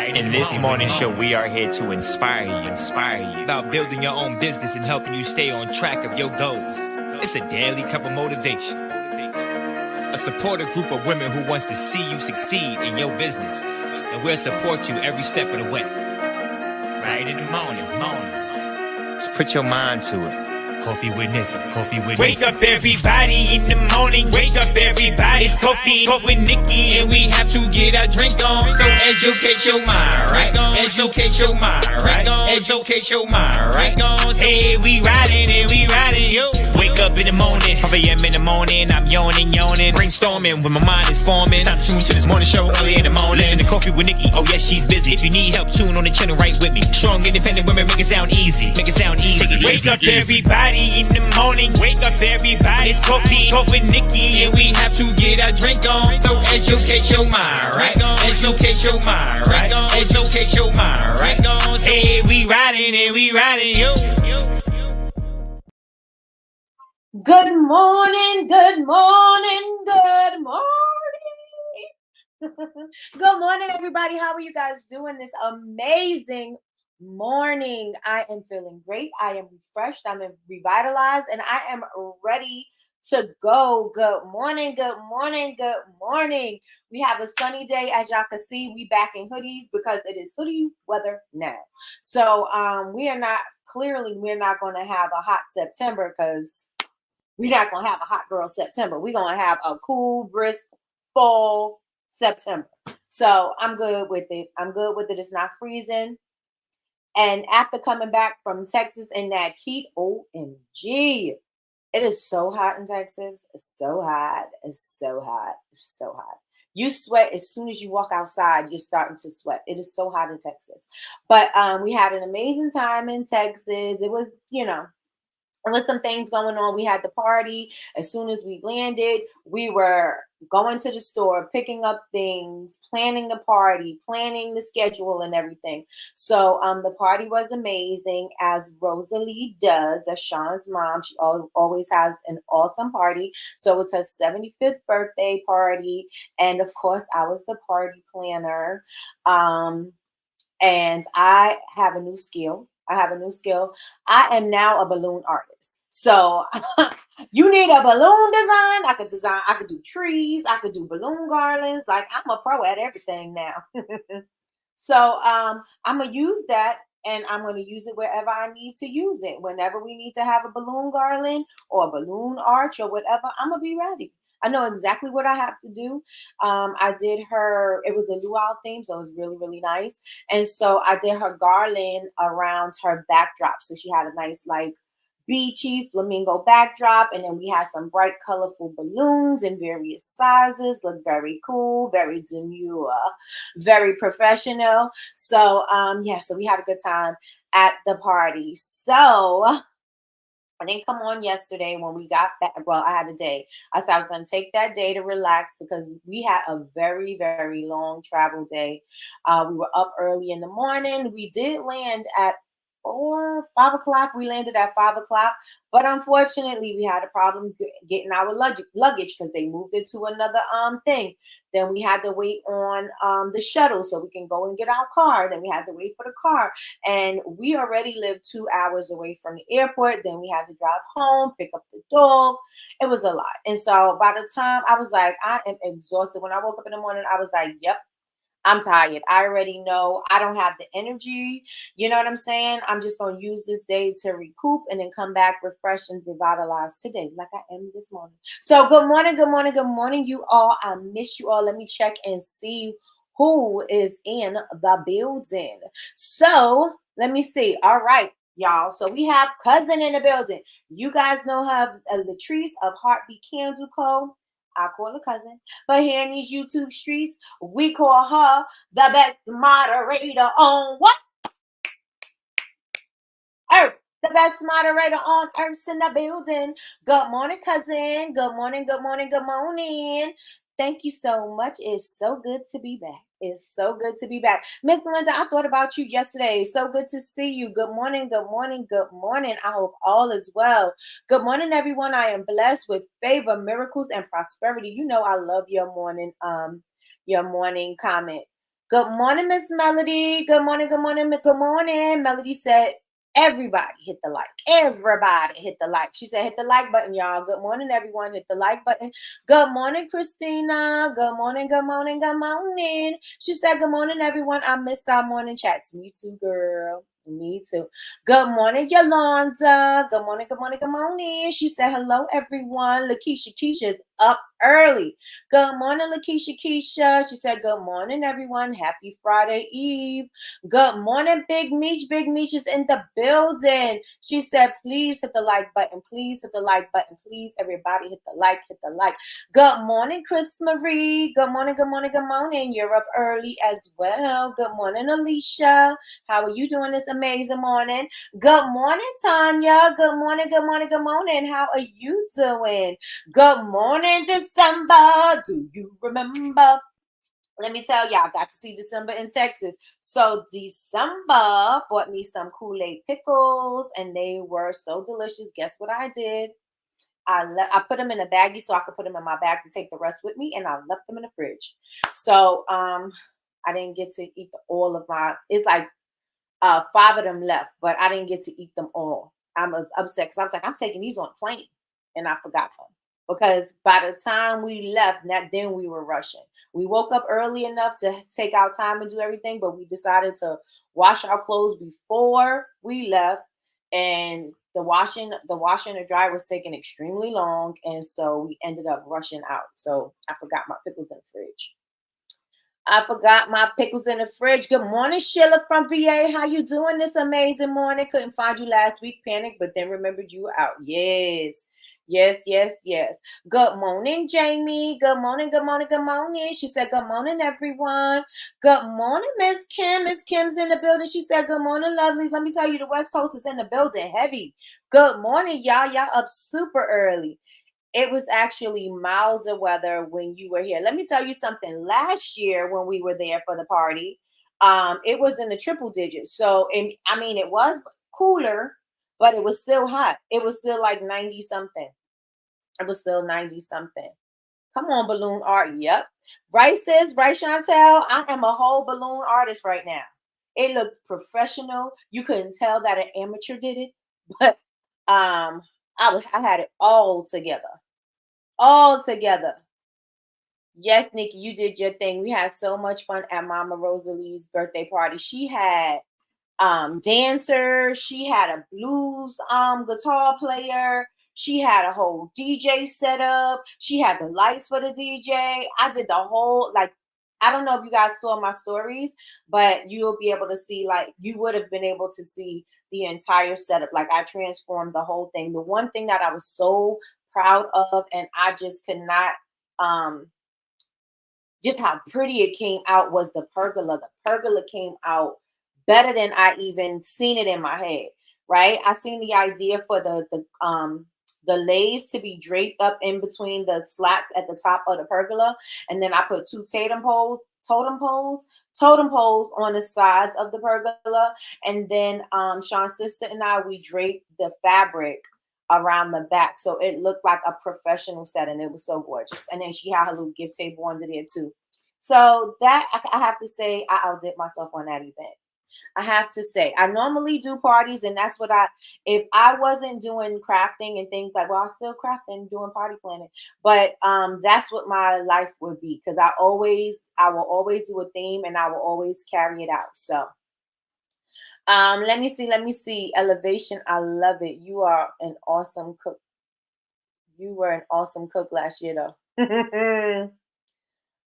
Right. In this morning show, we are here to inspire you about building your own business and helping you stay on track of your goals. It's a daily cup of motivation. A supportive group of women who wants to see you succeed in your business. And we'll support you every step of the way. Right in the morning. Just put your mind to it. Coffee with Nikkie. Wake up everybody in the morning. Wake up everybody. It's coffee with Nikkie, and we have to get our drink on. So educate your mind, right? Educate your mind, right? Educate your mind, right? Hey, we riding, yo. Wake up in the morning, 5 a.m. in the morning. I'm yawning, brainstorming when my mind is forming. Time to tune to this morning show early in the morning. Listen to Coffee with Nikkie. Oh yes, she's busy. If you need help, tune on the channel right with me. Strong, independent women make it sound easy. Wake up everybody in the morning. Wake up everybody. It's coffee with Nikkie, and we have to get our drink on. So educate your mind, right? Educate your mind, right? Educate your mind, right? Hey, we riding, yo. Good morning. Good morning, everybody. How are you guys doing this amazing morning? I am feeling great. I am refreshed. I'm revitalized, and I am ready to go. Good morning. We have a sunny day. As y'all can see, we back in hoodies because it is hoodie weather now. So we're not going to have a hot September because we're not going to have a hot girl September. We're going to have a cool, brisk fall September. So I'm good with it. It's not freezing. And after coming back from Texas in that heat, OMG, it is so hot in Texas. It's so hot. You sweat as soon as you walk outside. You're starting to sweat. It is so hot in Texas. But we had an amazing time in Texas. It was, there was some things going on. We had the party. As soon as we landed, we were going to the store, picking up things, planning the party, planning the schedule and everything. So the party was amazing, as Rosalie does, as Sean's mom. She always has an awesome party. So it was her 75th birthday party. And of course, I was the party planner. And I have a new skill. I am now a balloon artist. So you need a balloon design. I could do trees. I could do balloon garlands. Like, I'm a pro at everything now. So I'm going to use that, and I'm going to use it wherever I need to use it. Whenever we need to have a balloon garland or a balloon arch or whatever, I'm going to be ready. I know exactly what I have to do. I did it was a luau theme, so it was really, really nice. And so I did her garland around her backdrop. So she had a nice, like, beachy flamingo backdrop. And then we had some bright, colorful balloons in various sizes. Looked very cool, very demure, very professional. So, so we had a good time at the party. So I didn't come on yesterday when we got back. Well, I had a day. I said I was going to take that day to relax because we had a very, very long travel day. We were up early in the morning. We did land at 5 o'clock. We landed at 5 o'clock. But unfortunately, we had a problem getting our luggage because they moved it to another thing. Then we had to wait on the shuttle so we can go and get our car. Then we had to wait for the car. And we already lived 2 hours away from the airport. Then we had to drive home, pick up the dog. It was a lot. And so by the time I was like, I am exhausted. When I woke up in the morning, I was like, yep, I'm tired. I already know I don't have the energy. You know what I'm saying? I'm just going to use this day to recoup and then come back refreshed and revitalized today, like I am this morning. So good morning, you all. I miss you all. Let me check and see who is in the building. So let me see. All right, y'all. So we have Cousin in the building. You guys know her, Latrice of Heartbeat Candle Co. I call her Cousin. But here in these YouTube streets, we call her the best moderator on what? Earth. The best moderator on Earth's in the building. Good morning, Cousin. Good morning. Thank you so much. It's so good to be back. Miss Linda, I thought about you yesterday. So good to see you. Good morning. I hope all is well. Good morning, everyone. I am blessed with favor, miracles, and prosperity. You know I love your morning comment. Good morning, Miss Melody. Good morning, good morning, good morning. Melody said, everybody hit the like. Everybody hit the like. She said, hit the like button, y'all. Good morning, everyone. Hit the like button. Good morning, Christina. Good morning, good morning, good morning. She said, good morning, everyone. I miss our morning chats. Me too, girl. Me too. Good morning, Yolanda. Good morning, good morning, good morning. She said, hello, everyone. Lakeisha Keisha's up early. Good morning, Lakeisha Keisha. She said, good morning, everyone. Happy Friday Eve. Good morning, Big Meech. Big Meech is in the building. She said, please hit the like button. Please hit the like button. Please, everybody, hit the like. Hit the like. Good morning, Chris Marie. Good morning, good morning, good morning. You're up early as well. Good morning, Alicia. How are you doing this amazing morning? Good morning, Tanya. Good morning, good morning, good morning. How are you doing? Good morning, December. Do you remember? Let me tell y'all, I got to see December in Texas. So December bought me some Kool-Aid pickles, and they were so delicious. Guess what I did? I put them in a baggie so I could put them in my bag to take the rest with me, and I left them in the fridge. So I didn't get to eat all of my. It's like 5 of them left, but I didn't get to eat them all. I was upset because I was like, I'm taking these on a plane, and I forgot them because by the time we left, then we were rushing. We woke up early enough to take our time and do everything, but we decided to wash our clothes before we left, and the washing and dry was taking extremely long, and so we ended up rushing out. So I forgot my pickles in the fridge. I forgot my pickles in the fridge. Good morning, Sheila from VA. How you doing this amazing morning? Couldn't find you last week, panic, but then remembered you were out. Yes. Yes, yes, yes. Good morning, Jamie. Good morning, good morning, good morning. She said, good morning, everyone. Good morning, Miss Kim. Miss Kim's in the building. She said, good morning, lovelies. Let me tell you, the West Coast is in the building heavy. Good morning, y'all. Y'all up super early. It was actually milder weather when you were here. Let me tell you something. Last year when we were there for the party, it was in the triple digits. So, I mean, it was cooler, but it was still hot. It was still like 90 something. It was still 90 something. Come on, balloon art. Yep. Bryce says, Bryce Chantel, I am a whole balloon artist right now. It looked professional. You couldn't tell that an amateur did it, but I had it all together. All together. Yes, Nikki, you did your thing. We had so much fun at Mama Rosalie's birthday party. She had dancers, she had a blues guitar player, she had a whole DJ setup, she had the lights for the DJ. I did the whole like I don't know if you guys saw my stories, but you'll be able to see like you would have been able to see the entire setup. Like I transformed the whole thing. The one thing that I was so proud of and I just could not um just how pretty it came out was the pergola. The pergola came out better than I even seen it in my head. Right? I seen the idea for the lays to be draped up in between the slats at the top of the pergola, and then I put two totem poles on the sides of the pergola, and then Sean's sister and I we draped the fabric around the back. So it looked like a professional setting. It was so gorgeous. And then she had her little gift table under there too. So that I have to say, I outdid myself on that event. I have to say, I normally do parties, and that's what if I wasn't doing crafting and things like, well, I still craft and doing party planning, but that's what my life would be because I will always do a theme and I will always carry it out. So let me see. Elevation, I love it. You are an awesome cook. You were an awesome cook last year, though.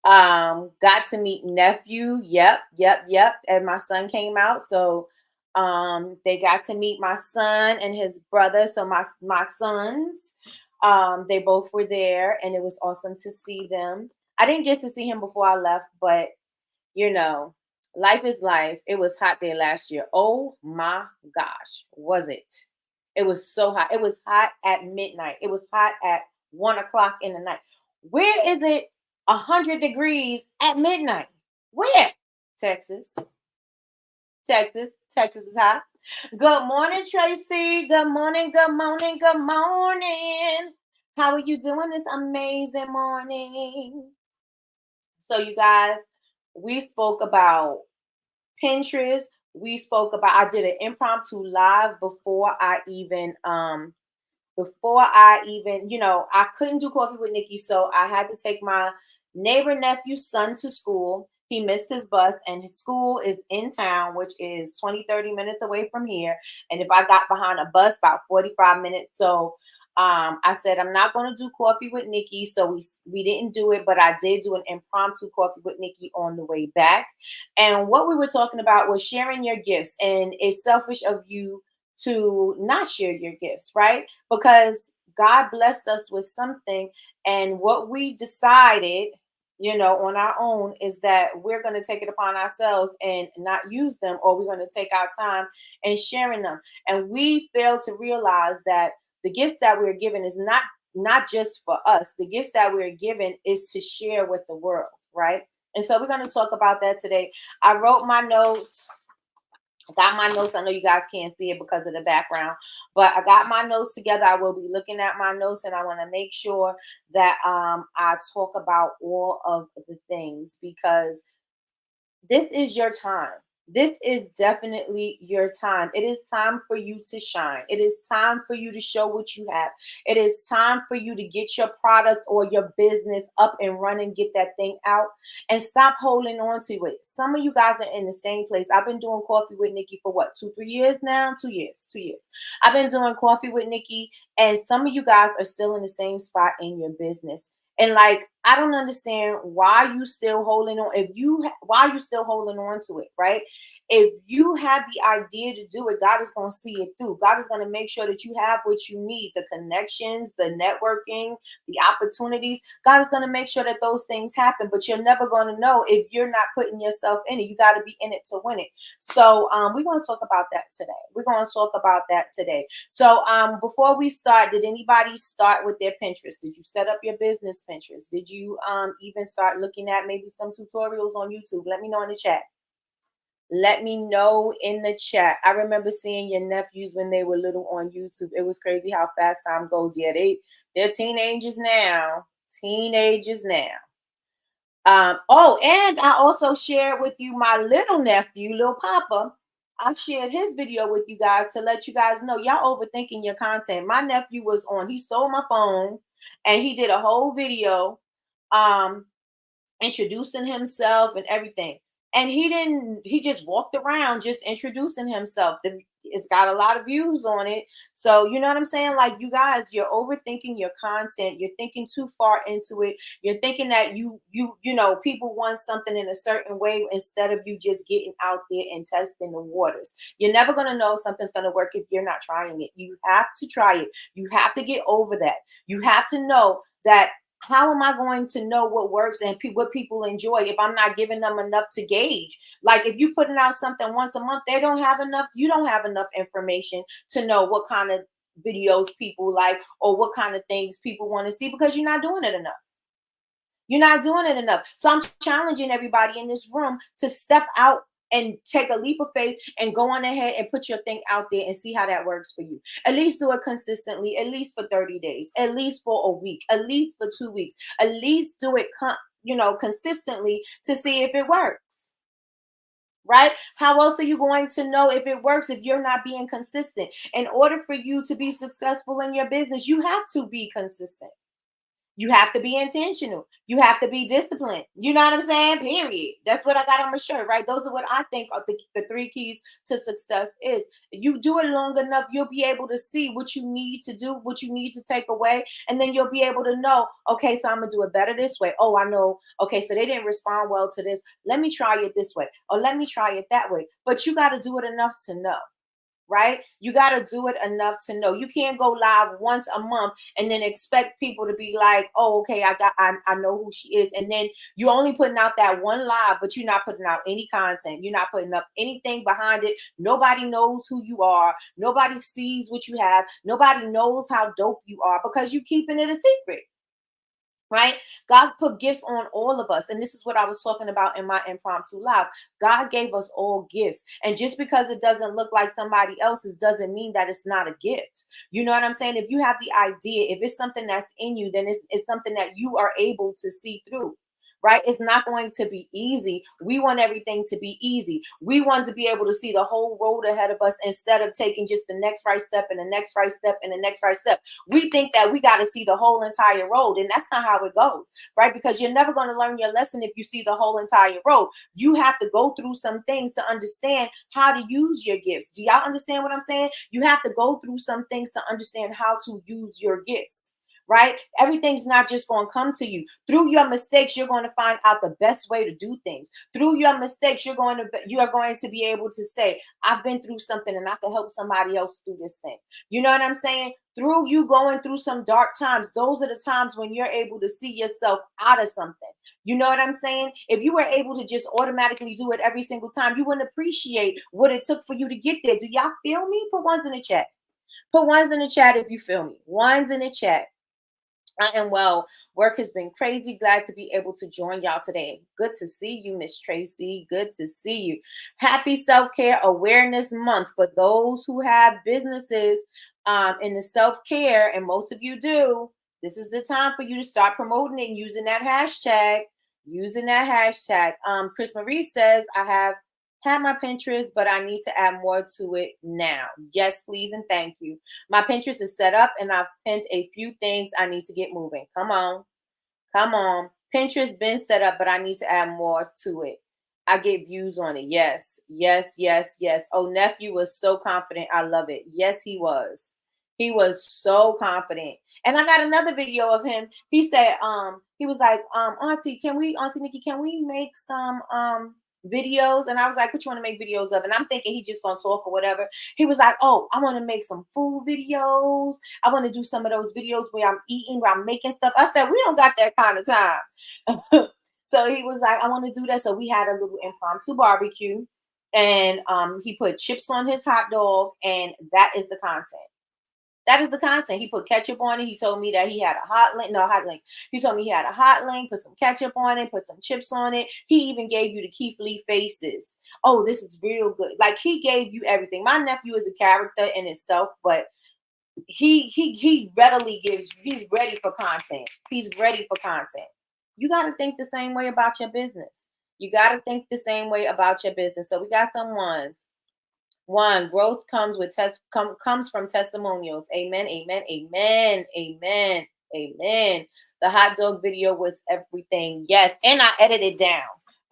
Got to meet nephew. Yep. And my son came out, so they got to meet my son and his brother. So my sons, they both were there, and it was awesome to see them. I didn't get to see him before I left, but you know, life is life. It was hot there last year. Oh my gosh, was it? It was so hot. It was hot at midnight. It was hot at 1 o'clock in the night. Where is it 100 degrees at midnight? Where? Texas. Texas is hot. Good morning, Tracy. Good morning, good morning, good morning. How are you doing this amazing morning? So, you guys, We spoke about Pinterest. We spoke about, I did an impromptu live before I even, I couldn't do coffee with Nikki, so I had to take my neighbor nephew's son to school. He missed his bus, and his school is in town, which is 20-30 minutes away from here. And if I got behind a bus, about 45 minutes. So I said, I'm not going to do coffee with Nikki. So we didn't do it, but I did do an impromptu coffee with Nikki on the way back. And what we were talking about was sharing your gifts. And it's selfish of you to not share your gifts, right? Because God blessed us with something. And what we decided, on our own is that we're going to take it upon ourselves and not use them, or we're going to take our time and sharing them. And we fail to realize that the gifts that we're given is not just for us. The gifts that we're given is to share with the world, right? And so we're going to talk about that today. I wrote my notes. I got my notes. I know you guys can't see it because of the background, but I got my notes together. I will be looking at my notes, and I want to make sure that I talk about all of the things, because this is your time. This is definitely your time. It is time for you to shine. It is time for you to show what you have. It is time for you to get your product or your business up and running, get that thing out, and stop holding on to it. Some of you guys are in the same place. I've been doing coffee with Nikki for what, 2-3 years now? 2 years. I've been doing coffee with Nikki, and some of you guys are still in the same spot in your business. And like, I don't understand why you still holding on. Why you still holding on to it, right? If you have the idea to do it, God is going to see it through. God is going to make sure that you have what you need, the connections, the networking, the opportunities. God is going to make sure that those things happen, but you're never going to know if you're not putting yourself in it. You got to be in it to win it. So we're going to talk about that today. So before we start, did anybody start with their Pinterest? Did you set up your business Pinterest? Did you even start looking at maybe some tutorials on YouTube? Let me know in the chat. Let me know in the chat. I remember seeing your nephews when they were little on YouTube. It was crazy how fast time goes. Yeah, they're teenagers now. Oh, and I also shared with you my little nephew, Lil Papa. I shared his video with you guys to let you guys know y'all overthinking your content. My nephew he stole my phone, and he did a whole video introducing himself and everything. And he just walked around just introducing himself. It's got a lot of views on it. So, you know what I'm saying? Like, you guys, you're overthinking your content. You're thinking too far into it. You're thinking that people want something in a certain way instead of you just getting out there and testing the waters. You're never going to know if something's going to work if you're not trying it. You have to try it. You have to get over that. You have to know that, how am I going to know what works and what people enjoy if I'm not giving them enough to gauge? Like, if you're putting out something once a month, you don't have enough information to know what kind of videos people like or what kind of things people want to see, because you're not doing it enough. So I'm challenging everybody in this room to step out and take a leap of faith and go on ahead and put your thing out there and see how that works for you. At least do it consistently, at least for 30 days, at least for a week, at least for 2 weeks, at least do it consistently to see if it works. Right? How else are you going to know if it works if you're not being consistent? In order for you to be successful in your business, you have to be consistent. You have to be intentional. You have to be disciplined. You know what I'm saying? Period. That's what I got on my shirt, right? Those are what I think are the 3 keys to success is. You do it long enough, you'll be able to see what you need to do, what you need to take away. And then you'll be able to know, okay, so I'm going to do it better this way. Oh, I know. Okay, so they didn't respond well to this. Let me try it this way. Or let me try it that way. But you got to do it enough to know. Right? You got to do it enough to know. You can't go live once a month and then expect people to be like, oh, okay, I know who she is. And then you're only putting out that one live, but you're not putting out any content. You're not putting up anything behind it. Nobody knows who you are. Nobody sees what you have. Nobody knows how dope you are because you're keeping it a secret. Right? God put gifts on all of us. And this is what I was talking about in my impromptu live. God gave us all gifts. And just because it doesn't look like somebody else's doesn't mean that it's not a gift. You know what I'm saying? If you have the idea, if it's something that's in you, then it's something that you are able to see through. right? It's not going to be easy. We want everything to be easy. We want to be able to see the whole road ahead of us instead of taking just the next right step and the next right step and the next right step. We think that we got to see the whole entire road, and that's not how it goes, right? Because you're never going to learn your lesson if you see the whole entire road. You have to go through some things to understand how to use your gifts. Do y'all understand what I'm saying? You have to go through some things to understand how to use your gifts, right? Everything's not just going to come to you. Through your mistakes, you're going to find out the best way to do things. Through your mistakes, you are going to be able to say, I've been through something and I can help somebody else through this thing. You know what I'm saying? Through you going through some dark times, those are the times when you're able to see yourself out of something. You know what I'm saying? If you were able to just automatically do it every single time, you wouldn't appreciate what it took for you to get there. Do y'all feel me? Put ones in the chat. Put ones in the chat if you feel me. Ones in the chat. I am well. Work has been crazy. Glad to be able to join y'all today. Good to see you, Miss Tracy. Good to see you. Happy Self-Care Awareness Month for those who have businesses in the self-care, and most of you do. This is the time for you to start promoting it and using that hashtag. Chris Marie says, I have had my Pinterest, but I need to add more to it now. Yes, please, and thank you. My Pinterest is set up and I've pinned a few things I need to get moving. Come on. Pinterest been set up, but I need to add more to it. I get views on it. Yes. Oh, nephew was so confident. I love it. Yes, he was. He was so confident. And I got another video of him. He said, he was like, Auntie Nikki, can we make some videos? And I was like, what you want to make videos of? And I'm thinking he's just gonna talk or whatever. He was like, oh, I want to make some food videos. I want to do some of those videos where I'm eating, where I'm making stuff. I said, we don't got that kind of time. So he was like, I want to do that. So we had a little impromptu barbecue, and he put chips on his hot dog, and that is the content. That is the content. He put ketchup on it. He told me that he had a hot link. He told me he had a hot link, put some ketchup on it, put some chips on it. He even gave you the Keith Lee faces. Oh, this is real good. Like, he gave you everything. My nephew is a character in itself, but he readily gives, he's ready for content. He's ready for content. You got to think the same way about your business. So we got some ones. One, growth comes from testimonials. Amen. The hot dog video was everything. Yes, and I edited down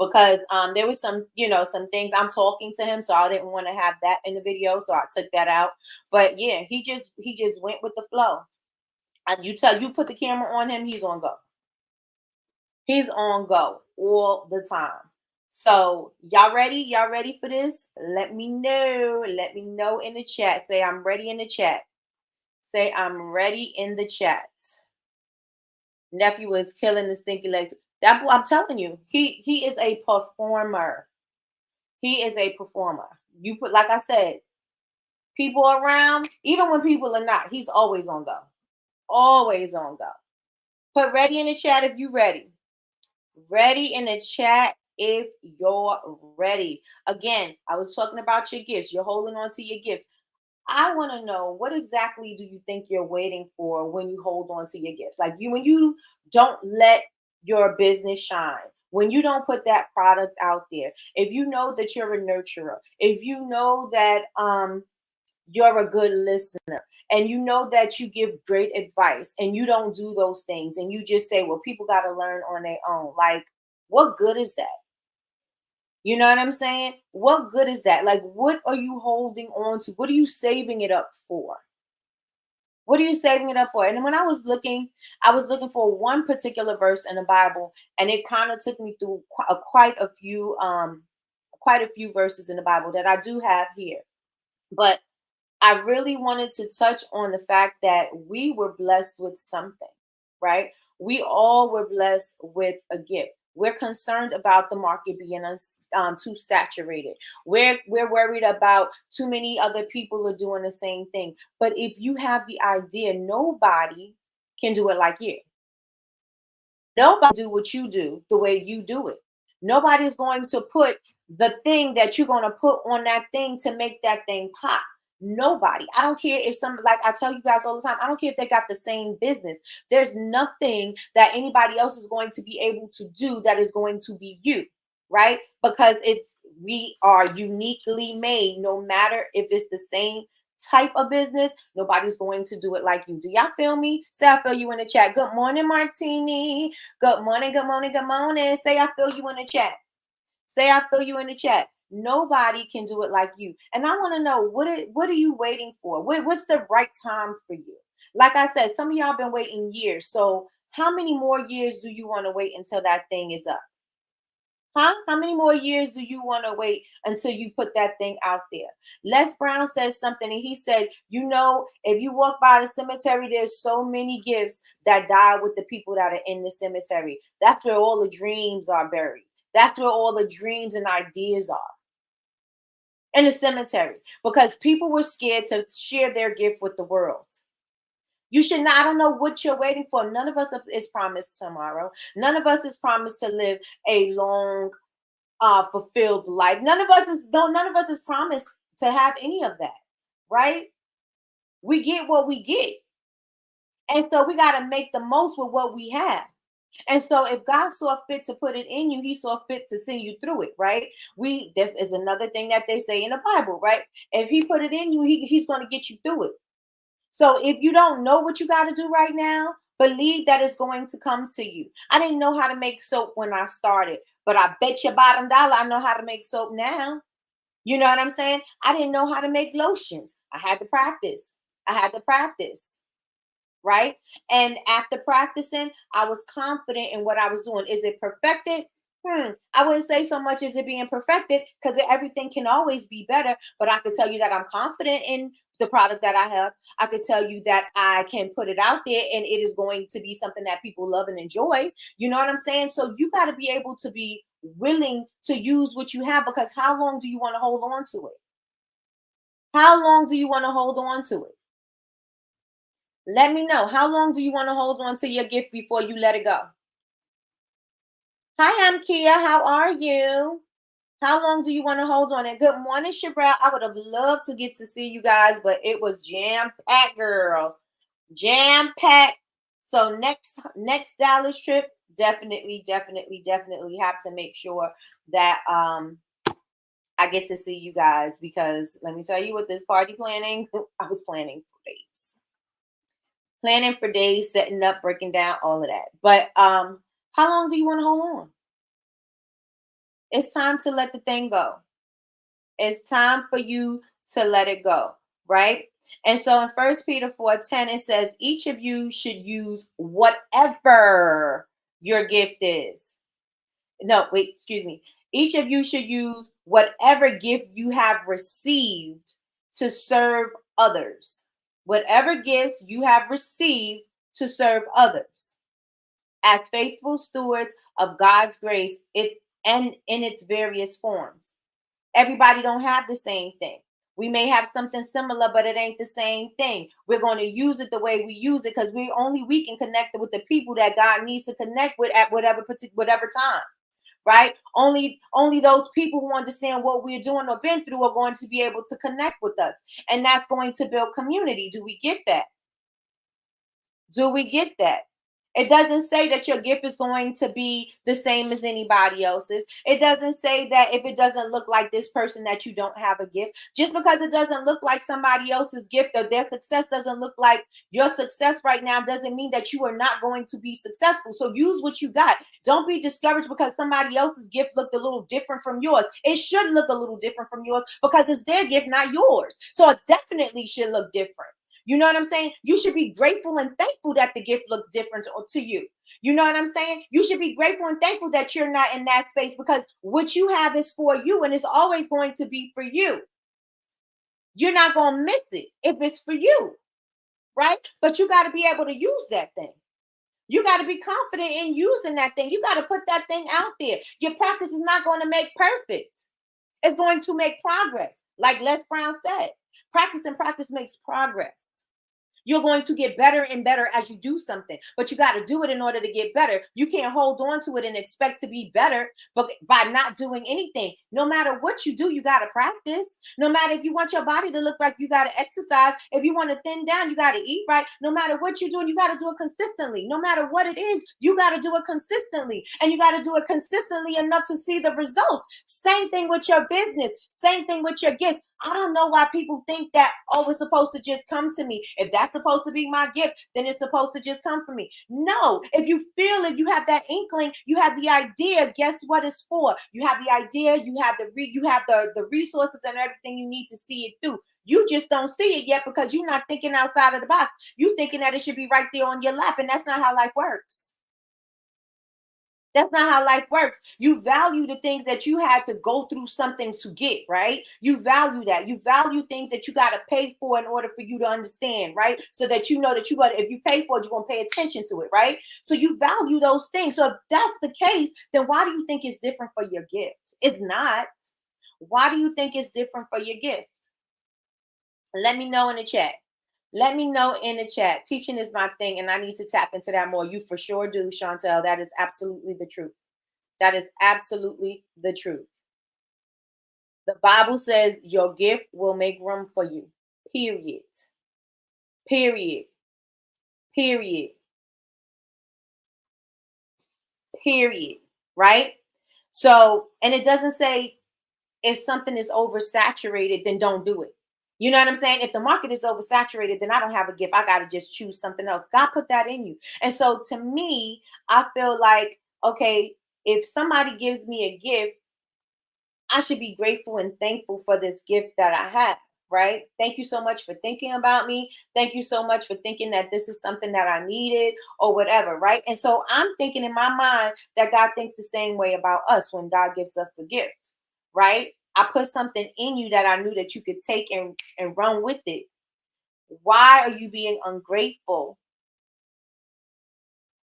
because there was some things I'm talking to him, so I didn't want to have that in the video, so I took that out. But yeah, he just went with the flow. You put the camera on him, he's on go. He's on go all the time. So y'all ready? Y'all ready for this? Let me know. Let me know in the chat. Say I'm ready in the chat. Say I'm ready in the chat. Nephew is killing the stinky legs. That boy, I'm telling you, he is a performer. He is a performer. You put, like I said, people around, even when people are not, he's always on go. Always on go. Put ready in the chat if you ready. Ready in the chat if you're ready. Again, I was talking about your gifts. You're holding on to your gifts. I want to know, what exactly do you think you're waiting for when you hold on to your gifts? Like, when you don't let your business shine, when you don't put that product out there, if you know that you're a nurturer, if you know that you're a good listener, and you know that you give great advice, and you don't do those things, and you just say, well, people got to learn on their own. Like, what good is that? You know what I'm saying? What good is that? Like, what are you holding on to? What are you saving it up for? What are you saving it up for? And when I was looking for one particular verse in the Bible, and it kind of took me through quite a few verses in the Bible that I do have here. But I really wanted to touch on the fact that we were blessed with something, right? We all were blessed with a gift. We're concerned about the market being too saturated. We're worried about too many other people are doing the same thing. But if you have the idea, nobody can do it like you. Nobody do what you do the way you do it. Nobody's going to put the thing that you're going to put on that thing to make that thing pop. Nobody. I don't care if some, like I tell you guys all the time, I don't care if they got the same business. There's nothing that anybody else is going to be able to do that is going to be you, right? Because we are uniquely made, no matter if it's the same type of business, nobody's going to do it like you. Do y'all feel me? Say I feel you in the chat. Good morning, Martini. Good morning, good morning, good morning. Say I feel you in the chat. Say I feel you in the chat. Nobody can do it like you. And I want to know, what are you waiting for? What's the right time for you? Like I said, some of y'all been waiting years. So how many more years do you want to wait until that thing is up? Huh? How many more years do you want to wait until you put that thing out there? Les Brown says something, and he said, if you walk by the cemetery, there's so many gifts that die with the people that are in the cemetery. That's where all the dreams are buried. That's where all the dreams and ideas are, in the cemetery, because people were scared to share their gift with the world. You should not. I don't know what you're waiting for. None of us is promised tomorrow. None of us is promised to live a long, fulfilled life. None of us is promised to have any of that, right? We get what we get. And so we got to make the most with what we have. And so if God saw fit to put it in you, he saw fit to send you through it, right? This is another thing that they say in the Bible, right? If he put it in you, he's going to get you through it. So if you don't know what you got to do right now, believe that it's going to come to you. I didn't know how to make soap when I started, but I bet you bottom dollar I know how to make soap now. You know what I'm saying? I didn't know how to make lotions. I had to practice. Right? And after practicing, I was confident in what I was doing. Is it perfected? I wouldn't say so much as it being perfected, because everything can always be better. But I could tell you that I'm confident in the product that I have. I could tell you that I can put it out there and it is going to be something that people love and enjoy. You know what I'm saying? So you got to be able to be willing to use what you have, because how long do you want to hold on to it? How long do you want to hold on to it? Let me know. How long do you want to hold on to your gift before you let it go? Hi, I'm Kia. How are you? How long do you want to hold on? And good morning, Shabra. I would have loved to get to see you guys, but it was jam-packed, girl. Jam-packed. So next Dallas trip, definitely have to make sure that I get to see you guys, because let me tell you, with this party planning, I was planning for days. Setting up, breaking down, all of that. But how long do you want to hold on? It's time to let the thing go. It's time for you to let it go, right? And so in 1 Peter 4:10, it says, each of you should use whatever your gift is. No, wait, excuse me. Each of you should use whatever gift you have received to serve others. Whatever gifts you have received to serve others as faithful stewards of God's grace, and in its various forms. Everybody don't have the same thing. We may have something similar, but it ain't the same thing. We're going to use it the way we use it, because we can connect with the people that God needs to connect with at whatever time. Right? Only those people who understand what we're doing or been through are going to be able to connect with us. And that's going to build community. Do we get that? It doesn't say that your gift is going to be the same as anybody else's. It doesn't say that if it doesn't look like this person that you don't have a gift. Just because it doesn't look like somebody else's gift, or their success doesn't look like your success right now, doesn't mean that you are not going to be successful. So use what you got. Don't be discouraged because somebody else's gift looked a little different from yours. It should look a little different from yours because it's their gift, not yours. So it definitely should look different. You know what I'm saying? You should be grateful and thankful that the gift looks different to you. You know what I'm saying? You should be grateful and thankful that you're not in that space, because what you have is for you, and it's always going to be for you. You're not going to miss it if it's for you, right? But you got to be able to use that thing. You got to be confident in using that thing. You got to put that thing out there. Your practice is not going to make perfect. It's going to make progress. Like Les Brown said, practice makes progress. You're going to get better and better as you do something, but you got to do it in order to get better. You can't hold on to it and expect to be better, but by not doing anything. No matter what you do, you got to practice. No matter if you want your body to look right, you got to exercise. If you want to thin down, you got to eat right. No matter what you're doing, you got to do it consistently. No matter what it is, you got to do it consistently, and you got to do it consistently enough to see the results. Same thing with your business. Same thing with your gifts. I don't know why people think that, oh, it's supposed to just come to me. If that's supposed to be my gift, then it's supposed to just come from me. No, if you feel, if you have that inkling, you have the idea, guess what it's for? You have the idea, you have the resources and everything you need to see it through. You just don't see it yet because you're not thinking outside of the box. You thinking that it should be right there on your lap, and that's not how life works. That's not how life works. You value the things that you had to go through something to get, right? You value that. You value things that you got to pay for in order for you to understand, right? So that you know that you got, if you pay for it, you're going to pay attention to it, right? So you value those things. So if that's the case, then why do you think it's different for your gift? It's not. Why do you think it's different for your gift? Let me know in the chat. Let me know in the chat. Teaching is my thing, and I need to tap into that more. You for sure do, Chantel. That is absolutely the truth. That is absolutely the truth. The Bible says your gift will make room for you. Period. Period. Period. Period. Right? So, and it doesn't say if something is oversaturated, then don't do it. You know what I'm saying? If the market is oversaturated, then I don't have a gift. I got to just choose something else. God put that in you. And so to me, I feel like, okay, if somebody gives me a gift, I should be grateful and thankful for this gift that I have, right? Thank you so much for thinking about me. Thank you so much for thinking that this is something that I needed or whatever, right? And so I'm thinking in my mind that God thinks the same way about us when God gives us a gift, right? I put something in you that I knew that you could take and run with it. Why are you being ungrateful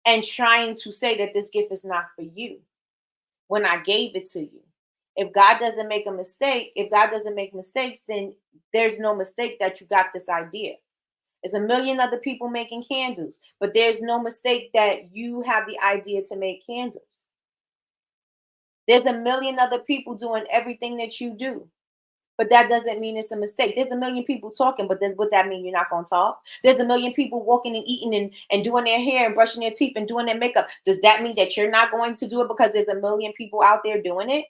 and trying to say that this gift is not for you when I gave it to you? If God doesn't make a mistake, if God doesn't make mistakes, then there's no mistake that you got this idea. There's a million other people making candles, but there's no mistake that you have the idea to make candles. There's a million other people doing everything that you do, but that doesn't mean it's a mistake. There's a million people talking, but would that mean you're not going to talk? There's a million people walking and eating and doing their hair and brushing their teeth and doing their makeup. Does that mean that you're not going to do it because there's a million people out there doing it?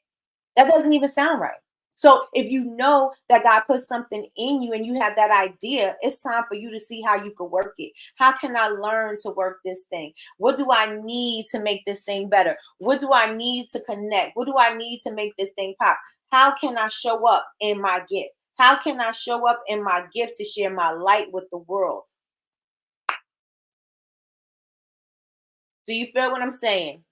That doesn't even sound right. So if you know that God put something in you and you have that idea, it's time for you to see how you could work it. How can I learn to work this thing? What do I need to make this thing better? What do I need to connect? What do I need to make this thing pop? How can I show up in my gift? How can I show up in my gift to share my light with the world? Do you feel what I'm saying?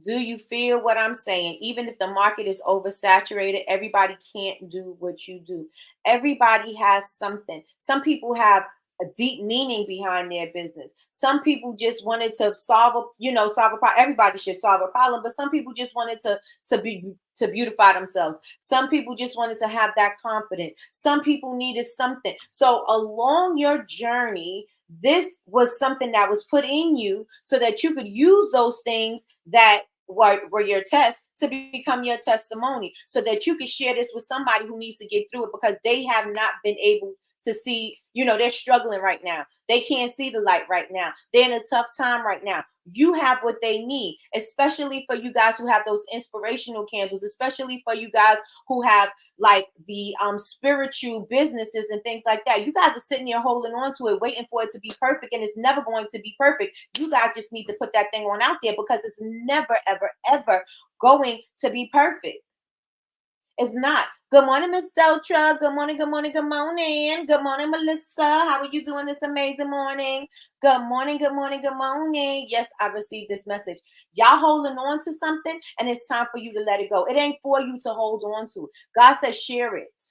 Do you feel what I'm saying? Even if the market is oversaturated, everybody can't do what you do. Everybody has something. Some people have a deep meaning behind their business. Some people just wanted to solve a problem. Everybody should solve a problem, but some people just wanted to beautify themselves. Some people just wanted to have that confidence. Some people needed something. So along your journey, this was something that was put in you so that you could use those things that were your tests to become your testimony, so that you could share this with somebody who needs to get through it because they have not been able to see, they're struggling right now. They can't see the light right now. They're in a tough time right now. You have what they need, especially for you guys who have those inspirational candles, especially for you guys who have like the spiritual businesses and things like that. You guys are sitting here holding on to it, waiting for it to be perfect, and it's never going to be perfect. You guys just need to put that thing on out there because it's never, ever, ever going to be perfect. It's not. Good morning, Miss Seltra. Good morning, good morning, good morning. Good morning, Melissa. How are you doing this amazing morning? Good morning, good morning, good morning. Yes, I received this message. Y'all holding on to something, and it's time for you to let it go. It ain't for you to hold on to. God says share it.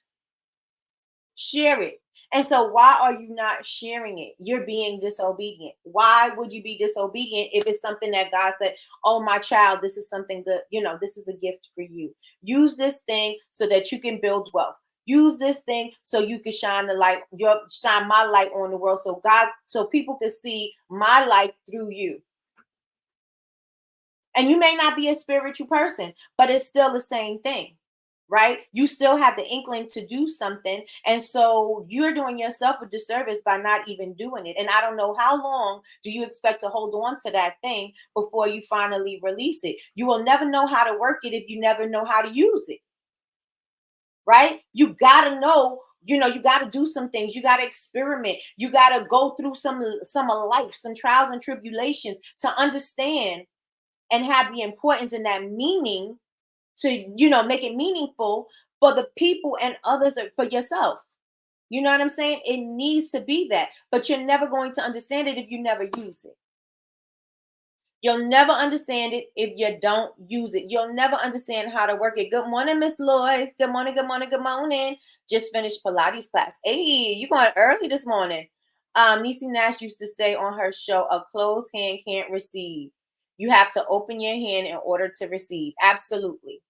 Share it. And so why are you not sharing it? You're being disobedient. Why would you be disobedient if it's something that God said, oh, my child, this is something good. This is a gift for you. Use this thing so that you can build wealth. Use this thing so you can shine the light, shine my light on the world, so people can see my light through you. And you may not be a spiritual person, but it's still the same thing, right? You still have the inkling to do something. And so you're doing yourself a disservice by not even doing it. And I don't know how long do you expect to hold on to that thing before you finally release it. You will never know how to work it if you never know how to use it, right? You got to know, you got to do some things. You got to experiment. You got to go through some of life, some trials and tribulations to understand and have the importance and that meaning to make it meaningful for the people and others, or for yourself. You know what I'm saying? It needs to be that, but you're never going to understand it if you never use it. You'll never understand it if you don't use it. You'll never understand how to work it. Good morning, Miss Lois. Good morning, good morning, good morning. Just finished Pilates class. Hey, you going early this morning. Niecy Nash used to say on her show, a closed hand can't receive. You have to open your hand in order to receive. Absolutely.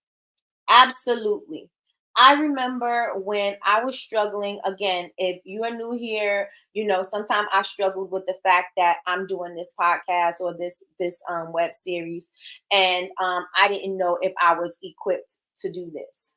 Absolutely. I remember when I was struggling, again, if you are new here, sometimes I struggled with the fact that I'm doing this podcast or this web series, and I didn't know if I was equipped to do this.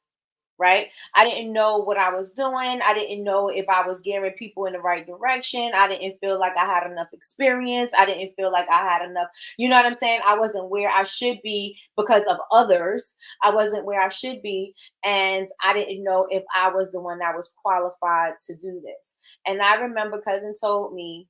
Right? I didn't know what I was doing. I didn't know if I was gearing people in the right direction. I didn't feel like I had enough experience. I didn't feel like I had enough, you know what I'm saying? I wasn't where I should be because of others. I wasn't where I should be. And I didn't know if I was the one that was qualified to do this. And I remember cousin told me,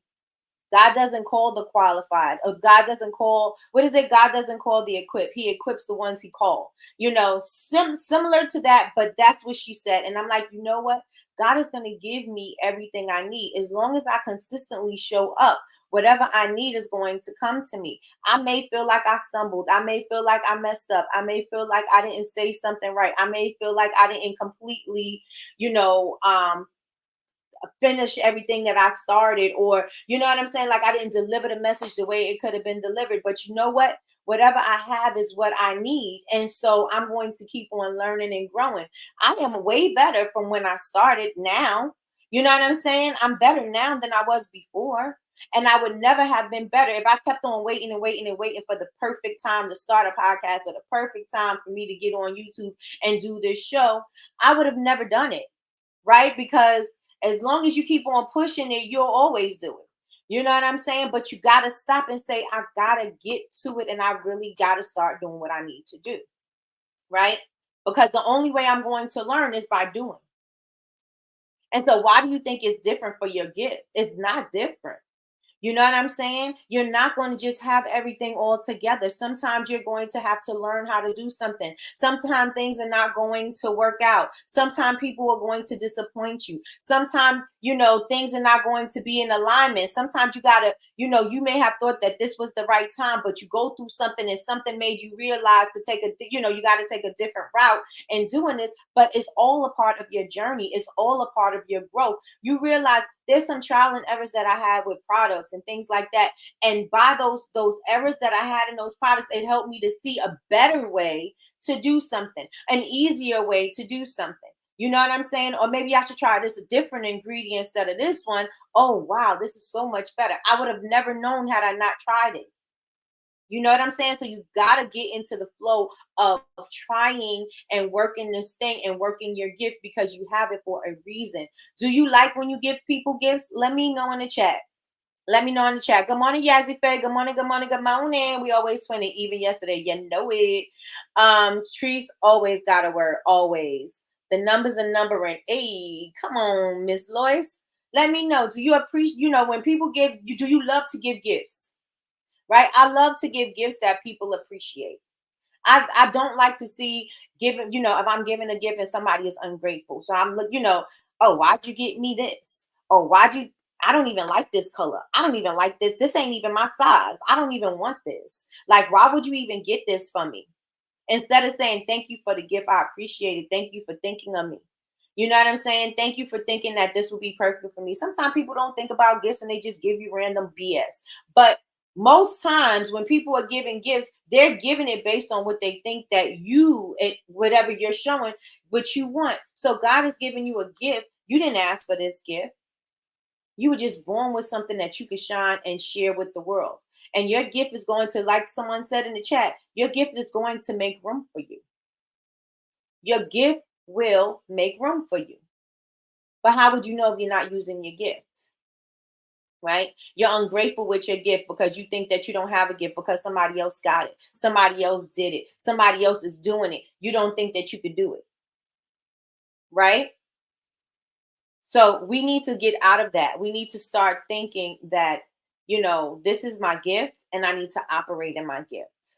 God doesn't call the qualified, or God doesn't call, what is it? God doesn't call the equipped. He equips the ones he called. Similar to that, but that's what she said. And I'm like, you know what? God is going to give me everything I need as long as I consistently show up. Whatever I need is going to come to me. I may feel like I stumbled. I may feel like I messed up. I may feel like I didn't say something right. I may feel like I didn't completely, finish everything that I started, or you know what I'm saying? Like I didn't deliver the message the way it could have been delivered. But you know what? Whatever I have is what I need. And so I'm going to keep on learning and growing. I am way better from when I started now. You know what I'm saying? I'm better now than I was before. And I would never have been better if I kept on waiting and waiting and waiting for the perfect time to start a podcast, or the perfect time for me to get on YouTube and do this show. I would have never done it. Right? Because as long as you keep on pushing it, you'll always do it. You know what I'm saying? But you got to stop and say, I got to get to it, and I really got to start doing what I need to do. Right? Because the only way I'm going to learn is by doing. And so why do you think it's different for your gift? It's not different. You know what I'm saying? You're not going to just have everything all together. Sometimes you're going to have to learn how to do something. Sometimes things are not going to work out. Sometimes people are going to disappoint you. Sometimes, things are not going to be in alignment. Sometimes you got to, you may have thought that this was the right time, but you go through something and something made you realize to take you got to take a different route in doing this. But it's all a part of your journey. It's all a part of your growth. You realize there's some trial and errors that I had with products and things like that. And by those errors that I had in those products, it helped me to see a better way to do something, an easier way to do something. You know what I'm saying? Or maybe I should try this different ingredient instead of this one. Oh, wow, this is so much better. I would have never known had I not tried it. You know what I'm saying? So you got to get into the flow of trying and working this thing and working your gift, because you have it for a reason. Do you like when you give people gifts? Let me know in the chat. Let me know in the chat. Good morning, Yazzie Faye. Good morning, good morning, good morning. We always 20, even yesterday. You know it. Trees always got a word, always. The numbers are numbering. Hey, come on, Miss Lois. Let me know. Do you appreciate, when people give you, do you love to give gifts? Right? I love to give gifts that people appreciate. I don't like to see giving, if I'm giving a gift and somebody is ungrateful. So I'm, oh, why'd you get me this? Oh, I don't even like this color. I don't even like this. This ain't even my size. I don't even want this. Like, why would you even get this for me? Instead of saying, thank you for the gift, I appreciate it. Thank you for thinking of me. You know what I'm saying? Thank you for thinking that this will be perfect for me. Sometimes people don't think about gifts and they just give you random BS. But Most times when people are giving gifts, they're giving it based on what they think that whatever you're showing, what you want. So God is giving you a gift. You didn't ask for this gift. You were just born with something that you could shine and share with the world. And your gift is going to, like someone said in the chat, your gift is going to make room for you. Your gift will make room for you. But how would you know if you're not using your gift? Right? You're ungrateful with your gift because you think that you don't have a gift because somebody else got it. Somebody else did it. Somebody else is doing it. You don't think that you could do it. Right? So we need to get out of that. We need to start thinking that, this is my gift and I need to operate in my gift.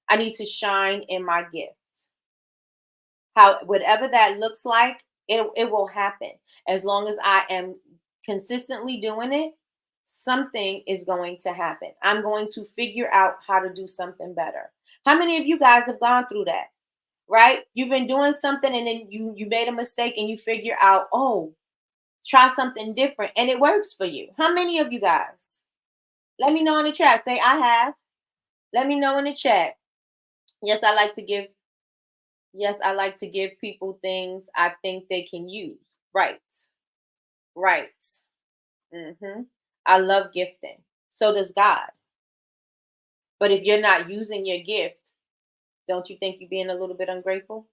I need to shine in my gift. Whatever that looks like, it will happen. As long as I am consistently doing it, something is going to happen. I'm going to figure out how to do something better. How many of you guys have gone through that? Right? You've been doing something and then you made a mistake and you figure out, oh, try something different and it works for you. How many of you guys? Let me know in the chat. Say I have. Let me know in the chat. Yes, I like to give Yes, I like to give people things I think they can use. Right. Right. I love gifting. So does God. But if you're not using your gift, don't you think you're being a little bit ungrateful?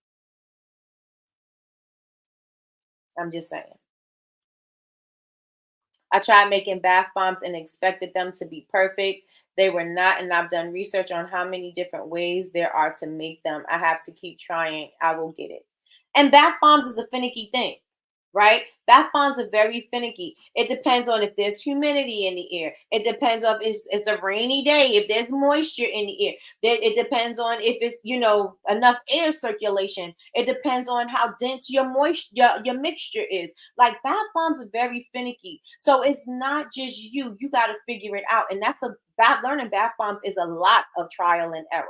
I'm just saying. I tried making bath bombs and expected them to be perfect. They were not, and I've done research on how many different ways there are to make them. I have to keep trying. I will get it. And bath bombs is a finicky thing, right? Bath bombs are very finicky. It depends on if there's humidity in the air. It depends on if it's a rainy day, if there's moisture in the air. It depends on if it's, enough air circulation. It depends on how dense your mixture is. Like bath bombs are very finicky. So it's not just you. You got to figure it out. And learning bath bombs is a lot of trial and error.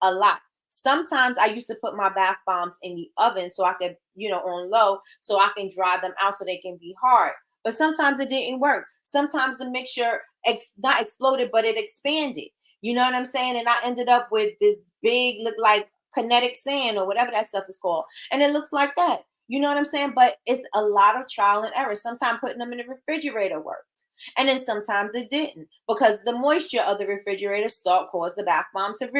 A lot. Sometimes I used to put my bath bombs in the oven so I could, on low, so I can dry them out so they can be hard. But sometimes it didn't work. Sometimes the mixture not exploded, but it expanded. You know what I'm saying? And I ended up with this big, look like kinetic sand or whatever that stuff is called. And it looks like that. You know what I'm saying? But it's a lot of trial and error. Sometimes putting them in the refrigerator worked. And then sometimes it didn't because the moisture of the refrigerator caused the bath bomb to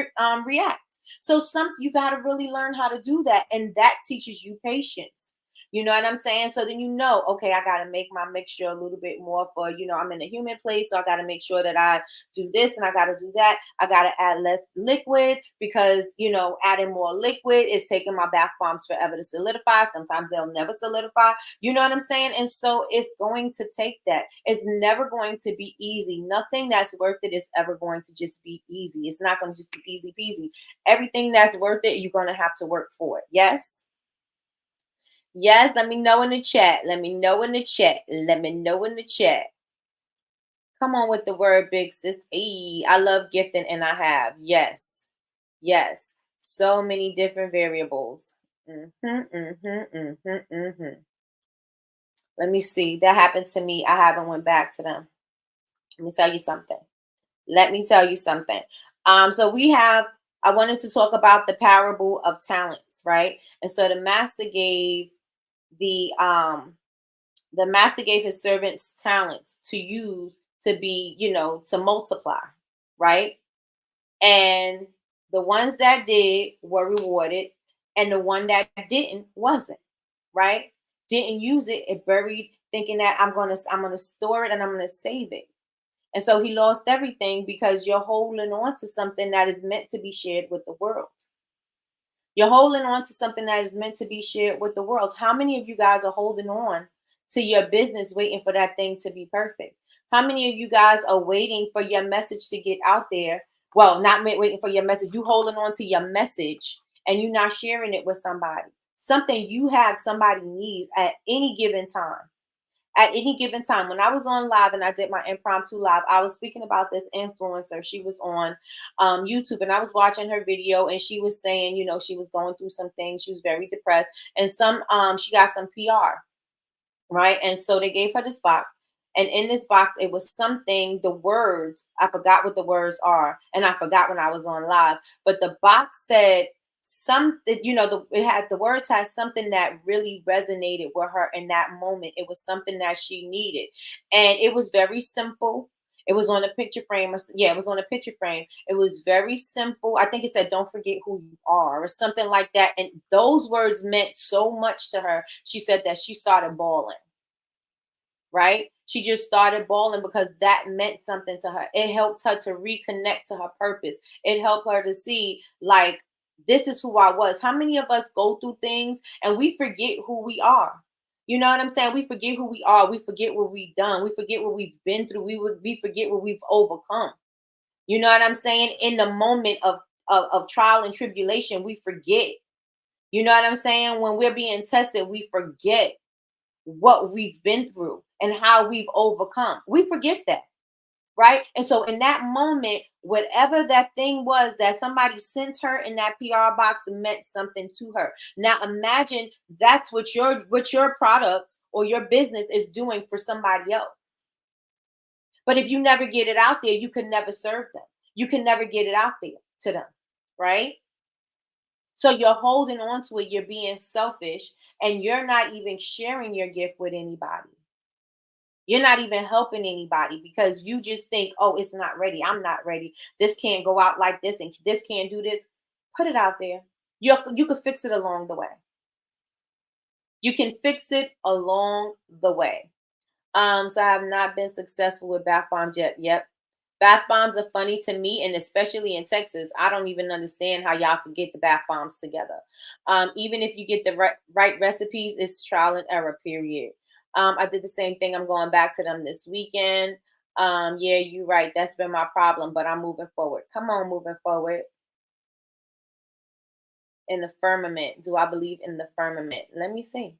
react. So you got to really learn how to do that. And that teaches you patience. You know what I'm saying? So then okay, I got to make my mixture a little bit more for, I'm in a humid place. So I got to make sure that I do this and I got to do that. I got to add less liquid because, adding more liquid is taking my bath bombs forever to solidify. Sometimes they'll never solidify. You know what I'm saying? And so it's going to take that. It's never going to be easy. Nothing that's worth it is ever going to just be easy. It's not going to just be easy peasy. Everything that's worth it, you're going to have to work for it. Yes? Yes, let me know in the chat. Let me know in the chat. Let me know in the chat. Come on with the word, big sis. Hey, I love gifting and I have. Yes. Yes. So many different variables. Let me see. That happened to me. I haven't went back to them. Let me tell you something. So I wanted to talk about the parable of talents, right? And so the um the master gave his servants talents to use to be, to multiply, right? And the ones that did were rewarded, and the one that didn't wasn't, right? Didn't use it, it buried, thinking that I'm gonna store it and I'm gonna save it. And so he lost everything because you're holding on to something that is meant to be shared with the world. You're holding on to something that is meant to be shared with the world. How many of you guys are holding on to your business, waiting for that thing to be perfect? How many of you guys are waiting for your message to get out there? Well, not waiting for your message. You holding on to your message and you're not sharing it with somebody. Something you have somebody needs at any given time. At any given time, when I was on live and I did my impromptu live, I was speaking about this influencer. She was on YouTube and I was watching her video and she was saying, she was going through some things. She was very depressed and she got some PR, right? And so they gave her this box And in this box, it was something, the words, I forgot what the words are, and I forgot when I was on live, but the box said something, it had, the words had something that really resonated with her in that moment. It was something that she needed. And it was very simple. It was on a picture frame. Yeah, it was on a picture frame. It was very simple. I think it said, "Don't forget who you are," or something like that. And those words meant so much to her. She said that she started bawling, right? She just started bawling because that meant something to her. It helped her to reconnect to her purpose. It helped her to see, like, this is who I was. How many of us go through things and we forget who we are? You know what I'm saying? We forget who we are. We forget what we've done. We forget what we've been through. We forget what we've overcome. You know what I'm saying? In the moment of trial and tribulation, we forget. You know what I'm saying? When we're being tested, we forget what we've been through and how we've overcome. We forget that, right? And so in that moment, whatever that thing was that somebody sent her in that PR box meant something to her. Now imagine that's what your product or your business is doing for somebody else. But if you never get it out there, you can never serve them. You can never get it out there to them, right? So you're holding on to it, you're being selfish, and you're not even sharing your gift with anybody. You're not even helping anybody because you just think, "Oh, it's not ready. I'm not ready. This can't go out like this, and this can't do this." Put it out there. You can fix it along the way. You can fix it along the way. So I have not been successful with bath bombs yet. Yep. Bath bombs are funny to me, and especially in Texas, I don't even understand how y'all could get the bath bombs together. Even if you get the right recipes, it's trial and error, period. I did the same thing. I'm going back to them this weekend. Yeah, you're right. That's been my problem, but I'm moving forward. Come on, moving forward. In the firmament. Do I believe in the firmament? Let me see.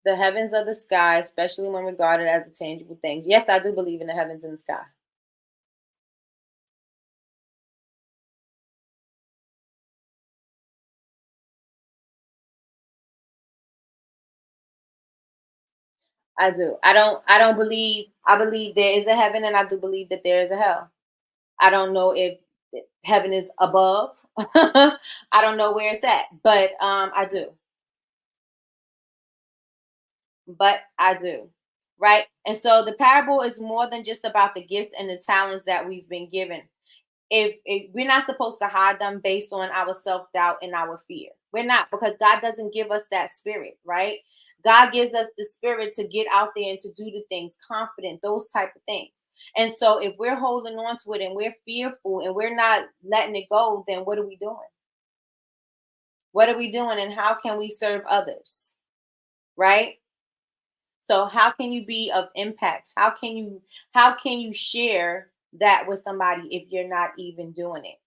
The heavens of the sky, especially when regarded as a tangible things. Yes, I do believe in the heavens and the sky. I do. I don't believe, I believe there is a heaven, and I do believe that there is a hell. I don't know if heaven is above. I don't know where it's at, but I do. But I do. Right? And so the parable is more than just about the gifts and the talents that we've been given. If we're not supposed to hide them based on our self-doubt and our fear. We're not, because God doesn't give us that spirit, right? God gives us the spirit to get out there and to do the things confident, those type of things. And so if we're holding on to it and we're fearful and we're not letting it go, then what are we doing? What are we doing, and how can we serve others? Right? So how can you be of impact? How can you share that with somebody if you're not even doing it?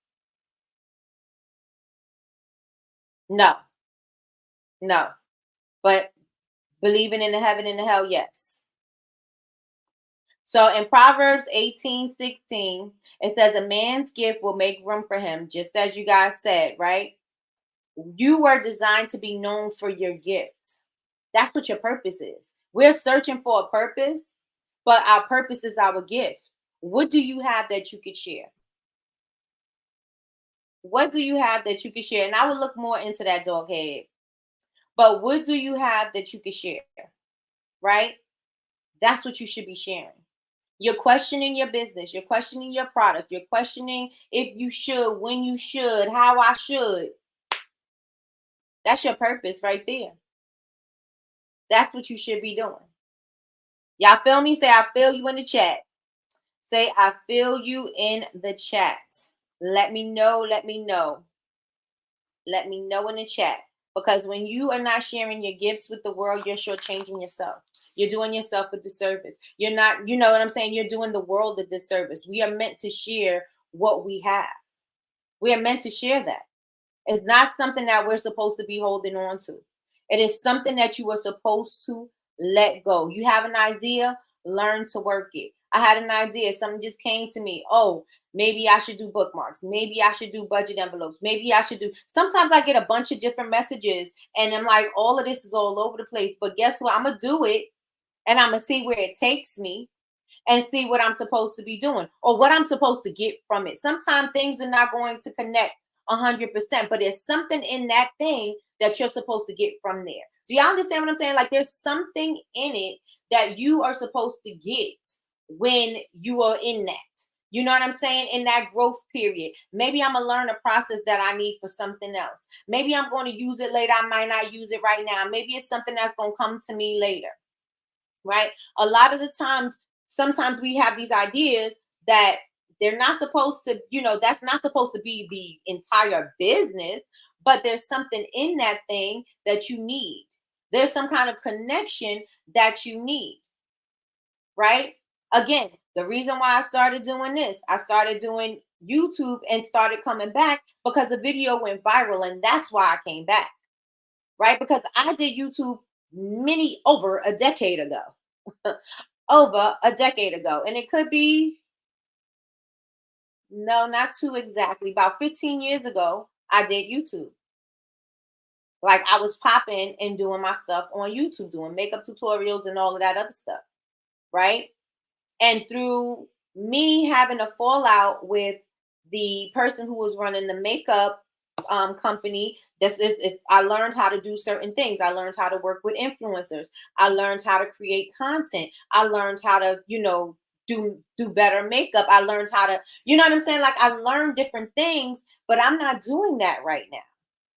No. No. But believing in the heaven and the hell, yes. So in Proverbs 18:16, it says, "A man's gift will make room for him," just as you guys said, right? You were designed to be known for your gifts. That's what your purpose is. We're searching for a purpose, but our purpose is our gift. What do you have that you could share? What do you have that you could share? And I would look more into that, dog head. But what do you have that you could share? Right? That's what you should be sharing. You're questioning your business. You're questioning your product. You're questioning if you should, when you should, how I should. That's your purpose right there. That's what you should be doing. Y'all feel me? Say, "I feel you" in the chat. Say, "I feel you" in the chat. Let me know. Let me know. Let me know in the chat. Because when you are not sharing your gifts with the world, you're shortchanging yourself. You're doing yourself a disservice. You're not, you know what I'm saying? You're doing the world a disservice. We are meant to share what we have. We are meant to share that. It's not something that we're supposed to be holding on to. It is something that you are supposed to let go. You have an idea, learn to work it. I had an idea. Something just came to me. Oh, maybe I should do bookmarks. Maybe I should do budget envelopes. Maybe I should do. Sometimes I get a bunch of different messages and I'm like, all of this is all over the place. But guess what? I'm going to do it and I'm going to see where it takes me and see what I'm supposed to be doing or what I'm supposed to get from it. Sometimes things are not going to connect 100%, but there's something in that thing that you're supposed to get from there. Do y'all understand what I'm saying? Like there's something in it that you are supposed to get when you are in that. You know what I'm saying? In that growth period. Maybe I'm going to learn a process that I need for something else. Maybe I'm going to use it later. I might not use it right now. Maybe it's something that's going to come to me later. Right? A lot of the times, sometimes we have these ideas that they're not supposed to, that's not supposed to be the entire business, but there's something in that thing that you need. There's some kind of connection that you need, right? Again, the reason why I started doing this, I started doing YouTube and started coming back because the video went viral, and that's why I came back, right? Because I did YouTube over a decade ago. Over a decade ago. And it could be, no, not too exactly. About 15 years ago, I did YouTube. Like I was popping and doing my stuff on YouTube, doing makeup tutorials and all of that other stuff. Right. And through me having a fallout with the person who was running the makeup company, I learned how to do certain things. I learned how to work with influencers. I learned how to create content. I learned how to, do better makeup. I learned how to, you know what I'm saying? Like I learned different things, but I'm not doing that right now.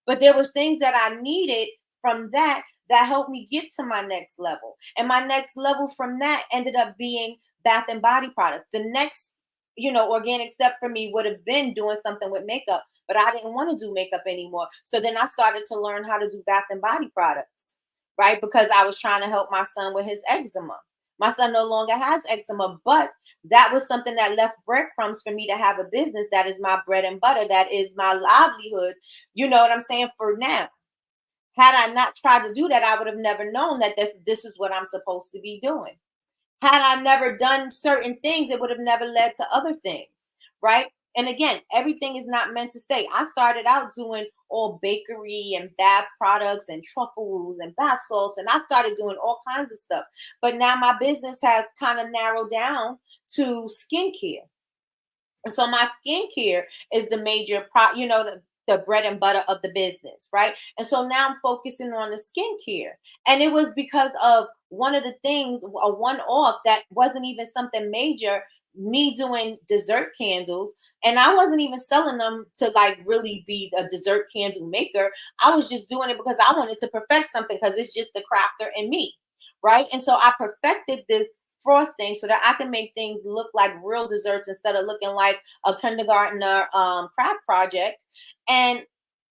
But there was things that I needed from that helped me get to my next level. And my next level from that ended up being bath and body products. The next, organic step for me would have been doing something with makeup, but I didn't want to do makeup anymore. So then I started to learn how to do bath and body products, right? Because I was trying to help my son with his eczema. My son no longer has eczema, but that was something that left breadcrumbs for me to have a business that is my bread and butter, that is my livelihood. You know what I'm saying? For now. Had I not tried to do that, I would have never known that this is what I'm supposed to be doing. Had I never done certain things, it would have never led to other things, right? And again, everything is not meant to stay. I started out doing all bakery and bath products and truffles and bath salts, and I started doing all kinds of stuff. But now my business has kind of narrowed down to skincare. And so my skincare is the major the bread and butter of the business, right? And so now I'm focusing on the skincare. And it was because of one of the things, a one-off that wasn't even something major, me doing dessert candles. And I wasn't even selling them to like really be a dessert candle maker. I was just doing it because I wanted to perfect something because it's just the crafter in me, right? And so I perfected this frosting so that I can make things look like real desserts instead of looking like a kindergartner craft project. And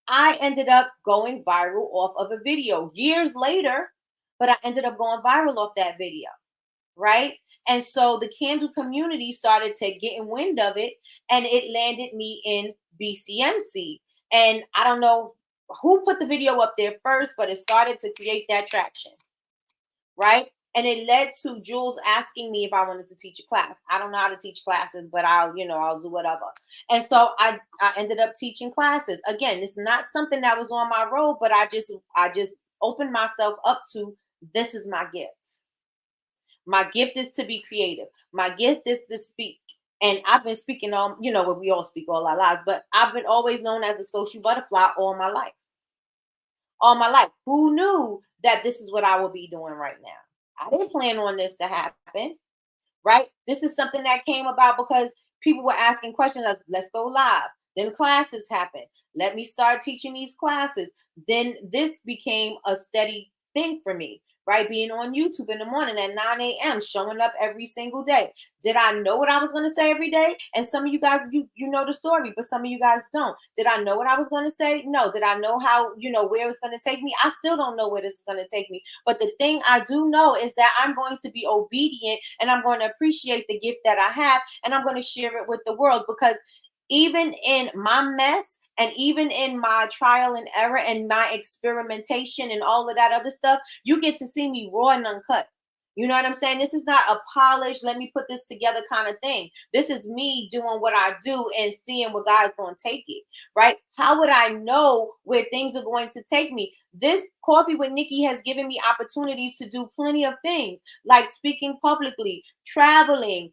I ended up going viral off of a video years later, but I ended up going viral off that video, right? And so the candle community started to get in wind of it, and it landed me in BCMC. And I don't know who put the video up there first, but it started to create that traction, right? And it led to Jules asking me if I wanted to teach a class. I don't know how to teach classes, but I'll do whatever. And so I ended up teaching classes. Again, it's not something that was on my road, but I just opened myself up to, this is my gift. My gift is to be creative. My gift is to speak. And I've been speaking on, what we all speak all our lives, but I've been always known as a social butterfly all my life. All my life. Who knew that this is what I will be doing right now? I didn't plan on this to happen, right? This is something that came about because people were asking questions. Let's go live. Then classes happened. Let me start teaching these classes. Then this became a steady thing for me, right? Being on YouTube in the morning at 9 a.m., showing up every single day. Did I know what I was going to say every day? And some of you guys, you know the story, but some of you guys don't. Did I know what I was going to say? No. Did I know how, where it's going to take me? I still don't know where this is going to take me. But the thing I do know is that I'm going to be obedient, and I'm going to appreciate the gift that I have, and I'm going to share it with the world, because even in my mess, and even in my trial and error and my experimentation and all of that other stuff, you get to see me raw and uncut. You know what I'm saying? This is not a polished, let me put this together kind of thing. This is me doing what I do and seeing where God's going to take it, right? How would I know where things are going to take me? This Coffee with Nikki has given me opportunities to do plenty of things, like speaking publicly, traveling,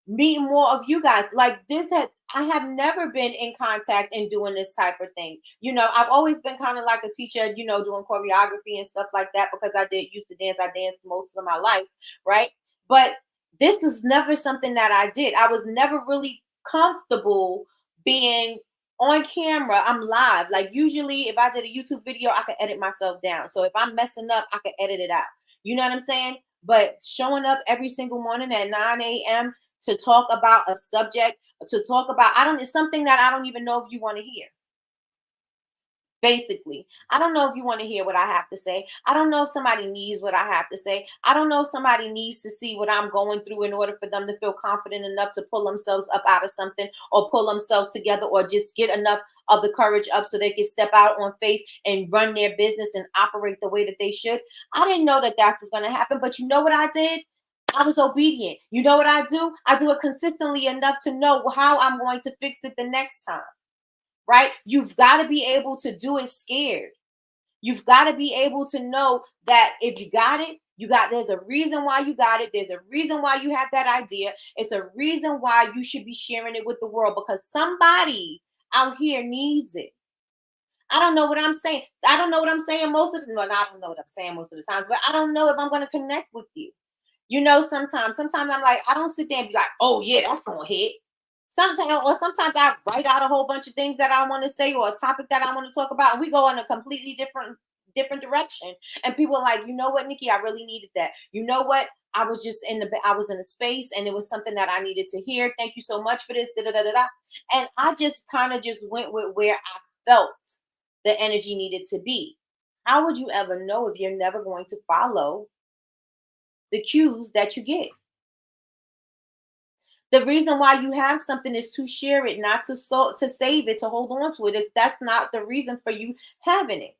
meeting more of you guys. Like this had I have never been in contact and doing this type of thing. You know, I've always been kind of like a teacher, you know, doing choreography and stuff like that because I did used to dance. I danced most of my life, right? But this was never something that I did. I was never really comfortable being on camera. I'm live. Like usually if I did a YouTube video, I could edit myself down. So if I'm messing up, I could edit it out. You know what I'm saying? But showing up every single morning at 9 a.m. to talk about a subject, to talk about, it's something that I don't even know if you want to hear. Basically, I don't know if you want to hear what I have to say. I don't know if somebody needs what I have to say. I don't know if somebody needs to see what I'm going through in order for them to feel confident enough to pull themselves up out of something or pull themselves together or just get enough of the courage up so they can step out on faith and run their business and operate the way that they should. I didn't know that that's what's going to happen, but you know what I did? I was obedient. You know what I do? I do it consistently enough to know how I'm going to fix it the next time. Right? You've got to be able to do it scared. You've got to be able to know that if you got it, there's a reason why you got it. There's a reason why you have that idea. It's a reason why you should be sharing it with the world because somebody out here needs it. I don't know what I'm saying. I don't know what I'm saying most of the time. I don't know what I'm saying most of the times, but I don't know if I'm going to connect with you. You know, sometimes I'm like, I don't sit there and be like, oh yeah, that's gonna hit. Sometimes I write out a whole bunch of things that I want to say or a topic that I want to talk about, and we go in a completely different direction. And people are like, you know what, Nikki, I really needed that. You know what? I was in a space and it was something that I needed to hear. Thank you so much for this. Da, da, da, da, da. And I just kind of just went with where I felt the energy needed to be. How would you ever know if you're never going to follow the cues that you get? The reason why you have something is to share it, not to save it, to hold on to it. That's not the reason for you having it.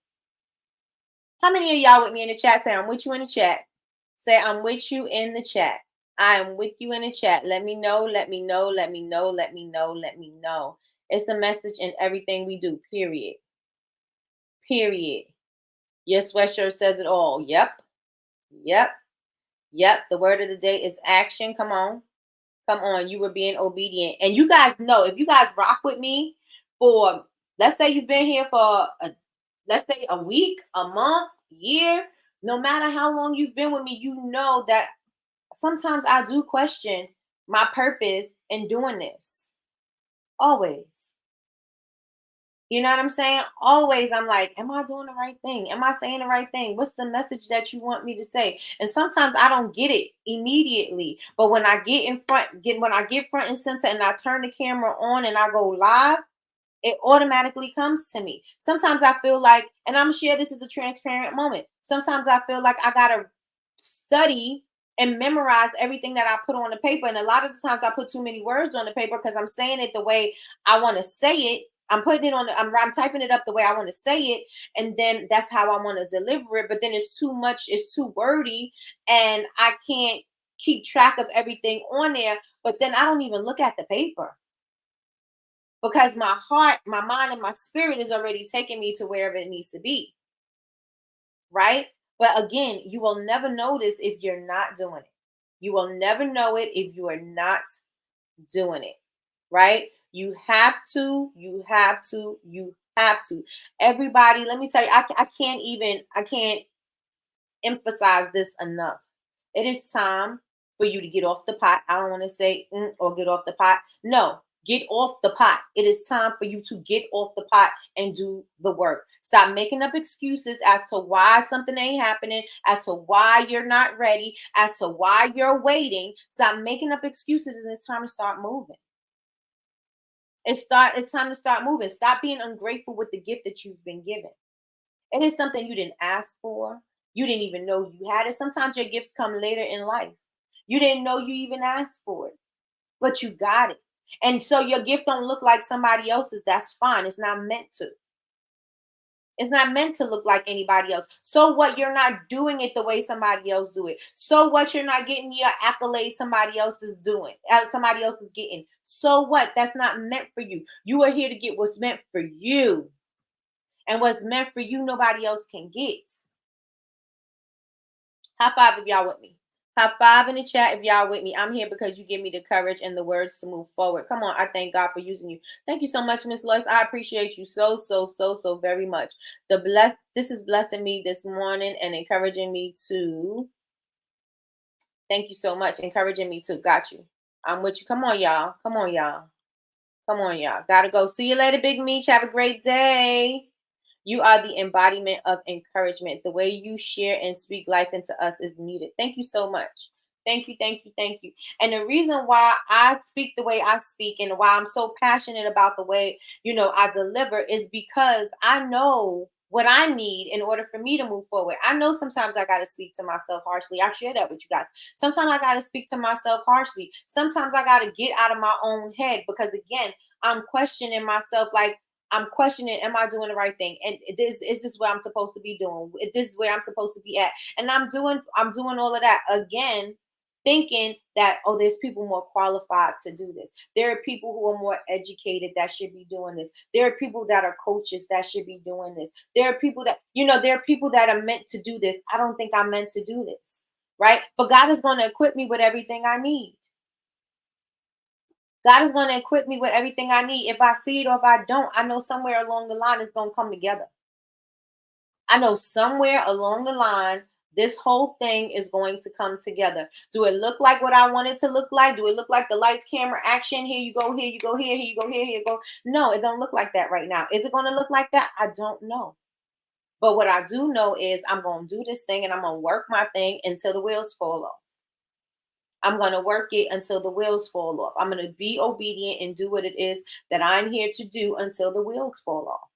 How many of y'all with me in the chat say I'm with you in the chat? Say I'm with you in the chat. I am with you in the chat. Let me know, let me know, let me know, let me know, let me know. It's the message in everything we do, period. Period. Your sweatshirt says it all. Yep. Yep. Yep. The word of the day is action. Come on. Come on, you were being obedient. And you guys know, if you guys rock with me for, let's say you've been here for, let's say a week, a month, year, no matter how long you've been with me, you know that sometimes I do question my purpose in doing this. Always. You know what I'm saying? Always, I'm like, am I doing the right thing? Am I saying the right thing? What's the message that you want me to say? And sometimes I don't get it immediately. But when I when I get front and center and I turn the camera on and I go live, it automatically comes to me. Sometimes I feel like, and I'm sure this is a transparent moment. Sometimes I feel like I gotta study and memorize everything that I put on the paper. And a lot of the times I put too many words on the paper because I'm saying it the way I want to say it. I'm putting it on I'm typing it up the way I want to say it, and then that's how I want to deliver it. But then it's too much, it's too wordy, and I can't keep track of everything on there. But then I don't even look at the paper because my heart, my mind, and my spirit is already taking me to wherever it needs to be. Right? But again, you will never notice if you're not doing it. You will never know it if you are not doing it. Right? You have to, you have to, you have to. Everybody, let me tell you, I can't emphasize this enough. It is time for you to get off the pot. I don't want to say or get off the pot. No, get off the pot. It is time for you to get off the pot and do the work. Stop making up excuses as to why something ain't happening, as to why you're not ready, as to why you're waiting. Stop making up excuses and it's time to start moving. It's time to start moving. Stop being ungrateful with the gift that you've been given. It is something you didn't ask for. You didn't even know you had it. Sometimes your gifts come later in life. You didn't know you even asked for it, but you got it. And so your gift don't look like somebody else's. That's fine. It's not meant to. It's not meant to look like anybody else. So what? You're not doing it the way somebody else do it. So what? You're not getting your accolades somebody else is doing. Somebody else is getting. So what? That's not meant for you. You are here to get what's meant for you. And what's meant for you, nobody else can get. High five if y'all with me. High five in the chat if y'all with me. I'm here because you give me the courage and the words to move forward. Come on, I thank God for using you. Thank you so much, Miss Lois. I appreciate you so very much. This is blessing me this morning and encouraging me to. Thank you so much, encouraging me to. Got you. I'm with you. Come on, y'all. Come on, y'all. Come on, y'all. Gotta go. See you later, Big Meech. Have a great day. You are the embodiment of encouragement. The way you share and speak life into us is needed. Thank you so much. Thank you, thank you, thank you. And the reason why I speak the way I speak and why I'm so passionate about the way, I deliver is because I know what I need in order for me to move forward. I know sometimes I got to speak to myself harshly. I've shared that with you guys. Sometimes I got to speak to myself harshly. Sometimes I got to get out of my own head because, again, I'm questioning myself like, I'm questioning, am I doing the right thing? And is this where I'm supposed to be doing? This is where I'm supposed to be at. And I'm doing all of that again, thinking that, oh, there's people more qualified to do this. There are people who are more educated that should be doing this. There are people that are coaches that should be doing this. There are people that, there are people that are meant to do this. I don't think I'm meant to do this. Right. But God is going to equip me with everything I need. God is going to equip me with everything I need. If I see it or if I don't, I know somewhere along the line it's going to come together. I know somewhere along the line, this whole thing is going to come together. Do it look like what I want it to look like? Do it look like the lights, camera, action? Here you go, here you go, here you go, here you go. No, it don't look like that right now. Is it going to look like that? I don't know. But what I do know is I'm going to do this thing and I'm going to work my thing until the wheels fall off. I'm going to work it until the wheels fall off. I'm going to be obedient and do what it is that I'm here to do until the wheels fall off.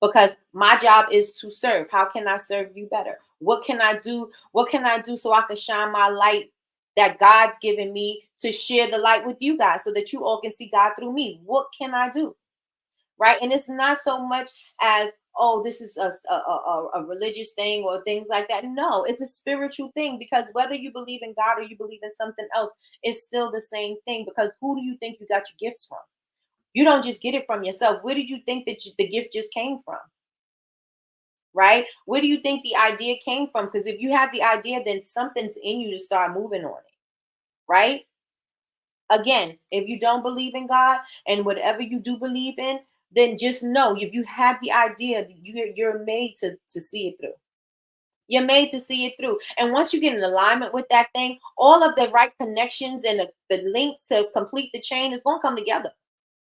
Because my job is to serve. How can I serve you better? What can I do? What can I do so I can shine my light that God's given me to share the light with you guys so that you all can see God through me? What can I do? Right? And it's not so much as, oh, this is a religious thing or things like that. No, it's a spiritual thing, because whether you believe in God or you believe in something else, it's still the same thing. Because who do you think you got your gifts from? You don't just get it from yourself. Where did you think that the gift just came from? Right? Where do you think the idea came from? Because if you have the idea, then something's in you to start moving on it. Right? Again, if you don't believe in God and whatever you do believe in, then just know if you have the idea, you're made to see it through. You're made to see it through. And once you get in alignment with that thing, all of the right connections and the links to complete the chain is going to come together.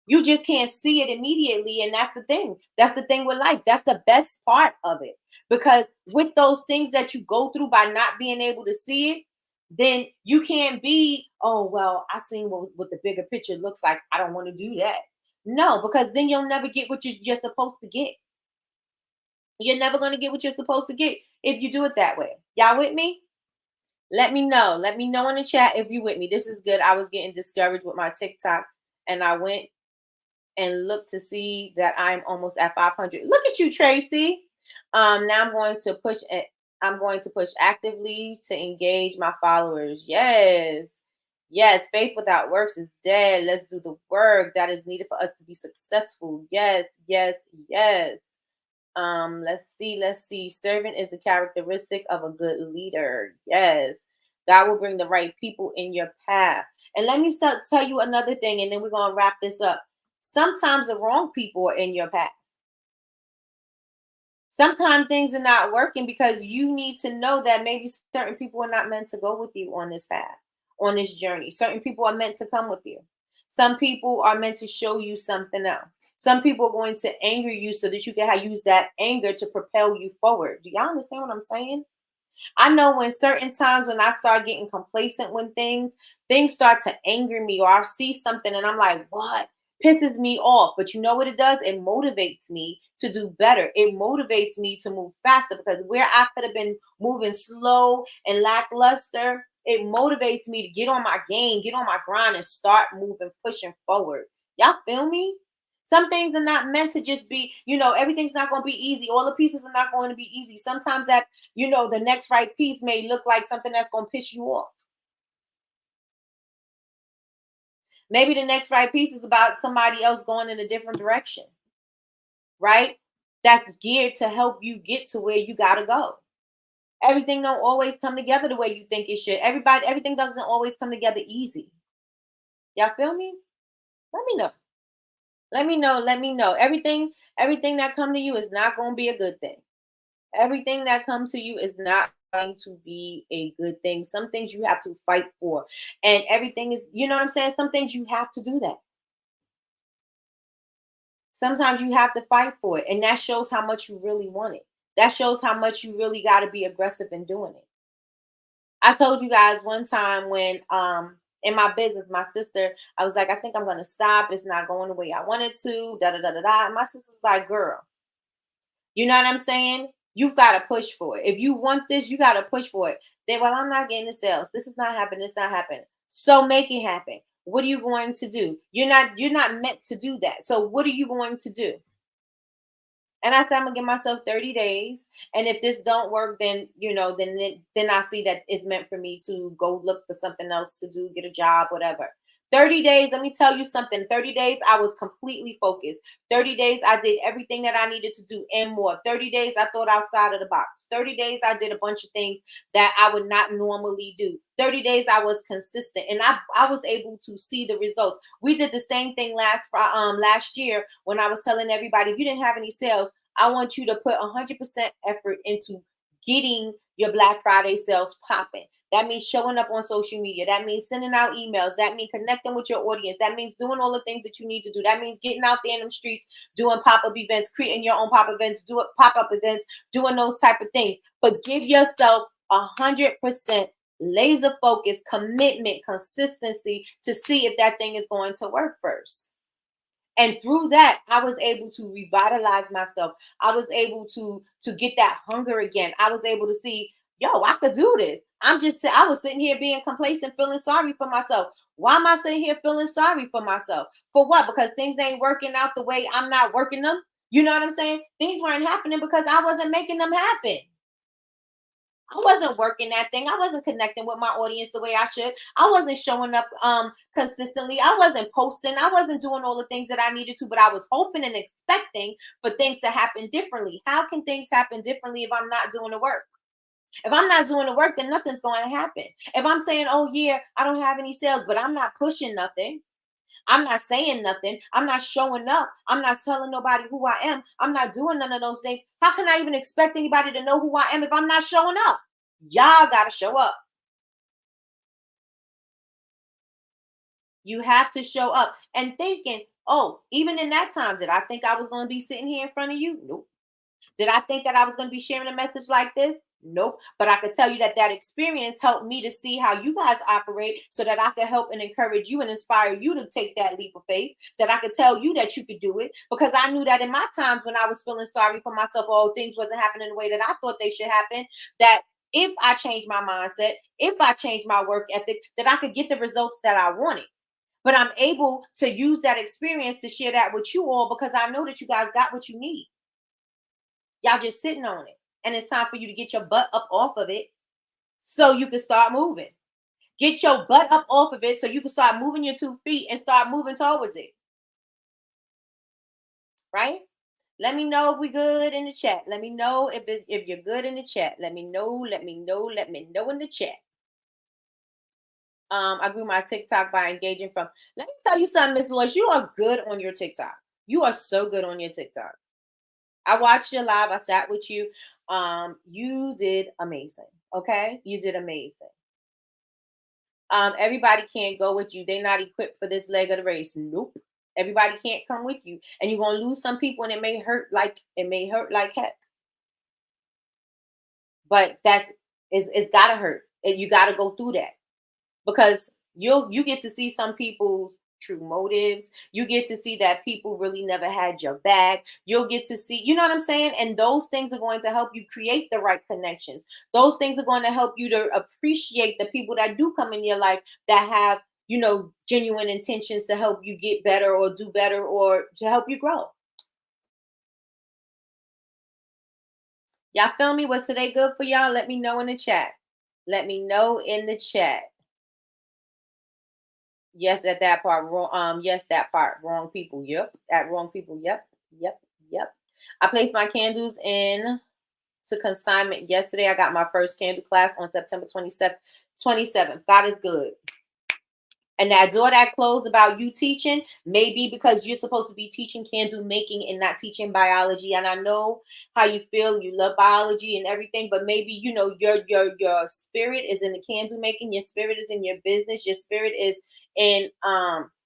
You just can't see it immediately. And that's the thing. That's the thing with life. That's the best part of it. Because with those things that you go through by not being able to see it, then you can't be, oh, well, I seen what the bigger picture looks like. I don't want to do that. No, because then you'll never get what you're supposed to get. You're never going to get what you're supposed to get if you do it that way. Y'all with me? Let me know. Let me know in the chat if you with me. This is good. I was getting discouraged with my TikTok and I went and look to see that I'm almost at 500. Look at you, Tracy. Now I'm going to push it. I'm going to push actively to engage my followers. Yes. Yes. Faith without works is dead. Let's do the work that is needed for us to be successful. Yes. Yes. Yes. Let's see. Servant is a characteristic of a good leader. Yes. God will bring the right people in your path. And let me tell you another thing, and then we're going to wrap this up. Sometimes the wrong people are in your path. Sometimes things are not working because you need to know that maybe certain people are not meant to go with you on this path, on this journey. Certain people are meant to come with you. Some people are meant to show you something else. Some people are going to anger you so that you can use that anger to propel you forward. Do y'all understand what I'm saying? I know when certain times when I start getting complacent when things start to anger me, or I see something and I'm like, what? Pisses me off. But you know what it does? It motivates me to do better. It motivates me to move faster, because where I could have been moving slow and lackluster, it motivates me to get on my game, get on my grind, and start moving, pushing forward. Y'all feel me? Some things are not meant to just be, everything's not going to be easy. All the pieces are not going to be easy. Sometimes that, the next right piece may look like something that's going to piss you off. Maybe the next right piece is about somebody else going in a different direction, right? That's geared to help you get to where you got to go. Everything don't always come together the way you think it should. Everything doesn't always come together easy. Y'all feel me? Let me know. Let me know. Let me know. Everything that come to you is not going to be a good thing. Everything that comes to you is not going to be a good thing. Some things you have to fight for. And everything is, you know what I'm saying? Some things you have to do that. Sometimes you have to fight for it. And that shows how much you really want it. That shows how much you really got to be aggressive in doing it. I told you guys one time when in my business, my sister, I was like, I think I'm gonna stop. It's not going the way I wanted to. Da da da da da. And my sister's like, girl, you know what I'm saying? You've got to push for it. If you want this, you got to push for it. Then, well, I'm not getting the sales. This is not happening. It's not happening. So make it happen. What are you going to do? You're not meant to do that. So what are you going to do? And I said, I'm gonna give myself 30 days. And if this don't work, then then I see that it's meant for me to go look for something else to do, get a job, whatever. 30 days, let me tell you something. 30 days, I was completely focused. 30 days, I did everything that I needed to do and more. 30 days, I thought outside of the box. 30 days, I did a bunch of things that I would not normally do. 30 days, I was consistent, and I was able to see the results. We did the same thing last year when I was telling everybody, if you didn't have any sales, I want you to put 100% effort into getting your Black Friday sales popping. That means showing up on social media. That means sending out emails. That means connecting with your audience. That means doing all the things that you need to do. That means getting out there in them streets, doing pop-up events, creating your own pop-up events, doing pop-up events, doing those type of things. But give yourself 100% laser focus, commitment, consistency to see if that thing is going to work first. And through that, I was able to revitalize myself. I was able to get that hunger again. I was able to see, yo, I could do this. I was sitting here being complacent, feeling sorry for myself. Why am I sitting here feeling sorry for myself? For what? Because things ain't working out the way I'm not working them. You know what I'm saying? Things weren't happening because I wasn't making them happen. I wasn't working that thing. I wasn't connecting with my audience the way I should. I wasn't showing up consistently. I wasn't posting. I wasn't doing all the things that I needed to, but I was hoping and expecting for things to happen differently. How can things happen differently if I'm not doing the work? If I'm not doing the work, then nothing's going to happen. If I'm saying, oh yeah, I don't have any sales, but I'm not pushing nothing. I'm not saying nothing. I'm not showing up. I'm not telling nobody who I am. I'm not doing none of those things. How can I even expect anybody to know who I am if I'm not showing up? Y'all got to show up. You have to show up and thinking, oh, even in that time, did I think I was going to be sitting here in front of you? Nope. Did I think that I was going to be sharing a message like this? Nope. But I could tell you that experience helped me to see how you guys operate so that I could help and encourage you and inspire you to take that leap of faith, that I could tell you that you could do it, because I knew that in my times when I was feeling sorry for myself, oh, things wasn't happening the way that I thought they should happen, that if I changed my mindset, if I changed my work ethic, that I could get the results that I wanted. But I'm able to use that experience to share that with you all because I know that you guys got what you need. Y'all just sitting on it. And it's time for you to get your butt up off of it so you can start moving. Get your butt up off of it so you can start moving your 2 feet and start moving towards it. Right? Let me know if we good in the chat. Let me know if you're good in the chat. Let me know in the chat. I grew my TikTok by engaging from. Let me tell you something, Miss Lois. You are good on your TikTok. You are so good on your TikTok. I watched your live. I sat with you. You did amazing. Okay, you did amazing. Everybody can't go with you. They're not equipped for this leg of the race. Nope. Everybody can't come with you, and you're gonna lose some people, and it may hurt like heck. But it's gotta hurt. You gotta go through that because you get to see some people's true motives. You get to see that people really never had your back. You'll get to see, you know what I'm saying? And those things are going to help you create the right connections. Those things are going to help you to appreciate the people that do come in your life that have genuine intentions to help you get better or do better or to help you grow. Y'all feel me? Was today good for y'all? Let me know in the chat. Let me know in the chat. Yes, at that part. Wrong. Yes, that part. Wrong people. Yep. At wrong people. Yep. Yep. Yep. I placed my candles in to consignment yesterday. I got my first candle class on September 27th. 27th. God is good. And that door that closed about you teaching may be because you're supposed to be teaching candle making and not teaching biology. And I know how you feel. You love biology and everything, but maybe your spirit is in the candle making. Your spirit is in your business. Your spirit is in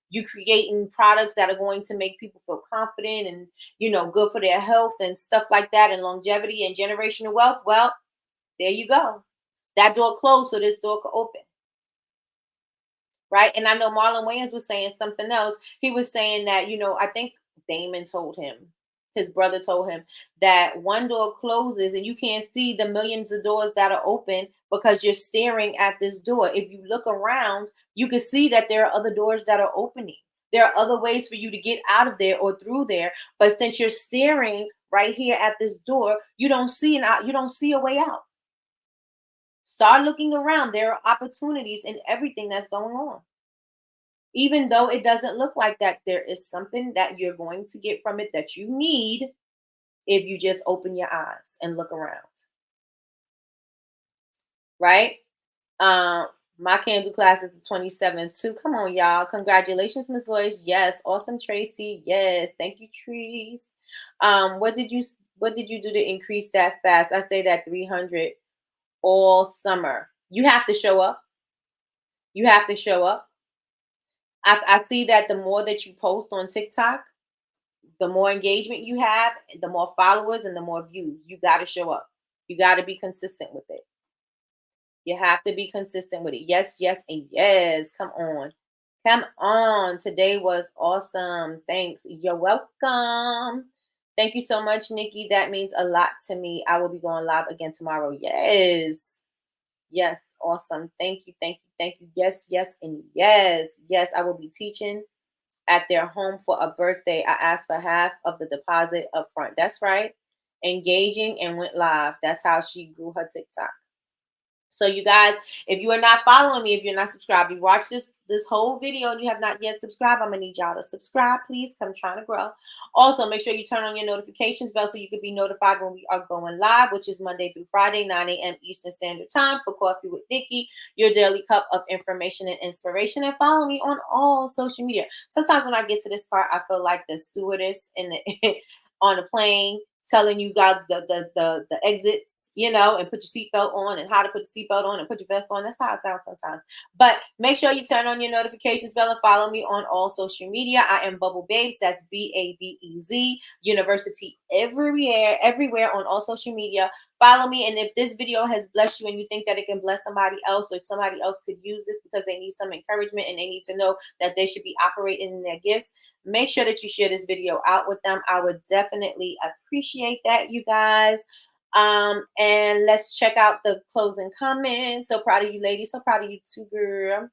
you creating products that are going to make people feel confident and good for their health and stuff like that, and longevity and generational wealth. Well, there you go. That door closed, so this door could open. Right. And I know Marlon Wayans was saying something else. He was saying that, I think Damon told him, his brother told him that one door closes and you can't see the millions of doors that are open because you're staring at this door. If you look around, you can see that there are other doors that are opening. There are other ways for you to get out of there or through there. But since you're staring right here at this door, you don't see a way out. Start looking around. There are opportunities in everything that's going on. Even though it doesn't look like that, there is something that you're going to get from it that you need if you just open your eyes and look around. Right? My candle class is the 27th too. Come on, y'all. Congratulations, Miss Lois. Yes. Awesome, Tracy. Yes. Thank you, Trees. What did you do to increase that fast? I say that 300 all summer. You have to show up. You have to show up. I see that the more that you post on TikTok, the more engagement you have, the more followers and the more views. You got to show up. You got to be consistent with it. You have to be consistent with it. Yes, yes, and yes. Come on. Come on. Today was awesome. Thanks. You're welcome. Thank you so much, Nikki. That means a lot to me. I will be going live again tomorrow. Yes. Yes. Awesome. Thank you. Thank you. Thank you. Yes, yes, and yes. Yes, I will be teaching at their home for a birthday. I asked for half of the deposit up front. That's right. Engaging and went live. That's how she grew her TikTok. So you guys, if you are not following me, if you're not subscribed, you watch this whole video and you have not yet subscribed, I'm gonna need y'all to subscribe, please. I'm trying to grow. Also, make sure you turn on your notifications bell so you can be notified when we are going live, which is Monday through Friday, 9 a.m. Eastern Standard Time for Coffee with Nikki, your daily cup of information and inspiration. And follow me on all social media. Sometimes when I get to this part, I feel like the stewardess in the on the plane telling you guys the exits, and put your seatbelt on and how to put the seatbelt on and put your vest on. That's how it sounds sometimes. But make sure you turn on your notifications bell and follow me on all social media. I am Bubble Babes. That's BABEZ University everywhere on all social media. Follow me. And if this video has blessed you and you think that it can bless somebody else, or somebody else could use this because they need some encouragement and they need to know that they should be operating in their gifts, make sure that you share this video out with them. I would definitely appreciate that, you guys. And let's check out the closing comments. So proud of you, ladies. So proud of you too, girl.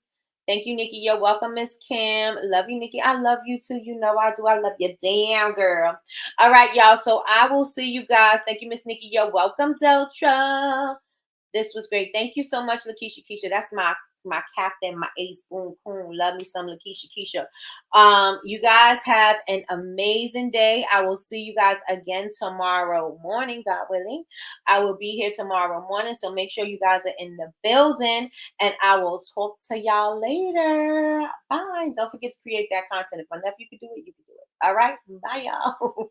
Thank you, Nikki. You're welcome, Miss Kim. Love you, Nikki. I love you too. You know I do. I love you. Damn, girl. All right, y'all. So I will see you guys. Thank you, Miss Nikki. You're welcome, Deltra. This was great. Thank you so much, Lakeisha Keisha. That's my captain, my ace, boom, boom. Love me some Lakeisha Keisha. You guys have an amazing day. I will see you guys again tomorrow morning, God willing. I will be here tomorrow morning, so make sure you guys are in the building, and I will talk to y'all later. Bye. Don't forget to create that content. If my nephew could do it, you can do it. All right. Bye, y'all.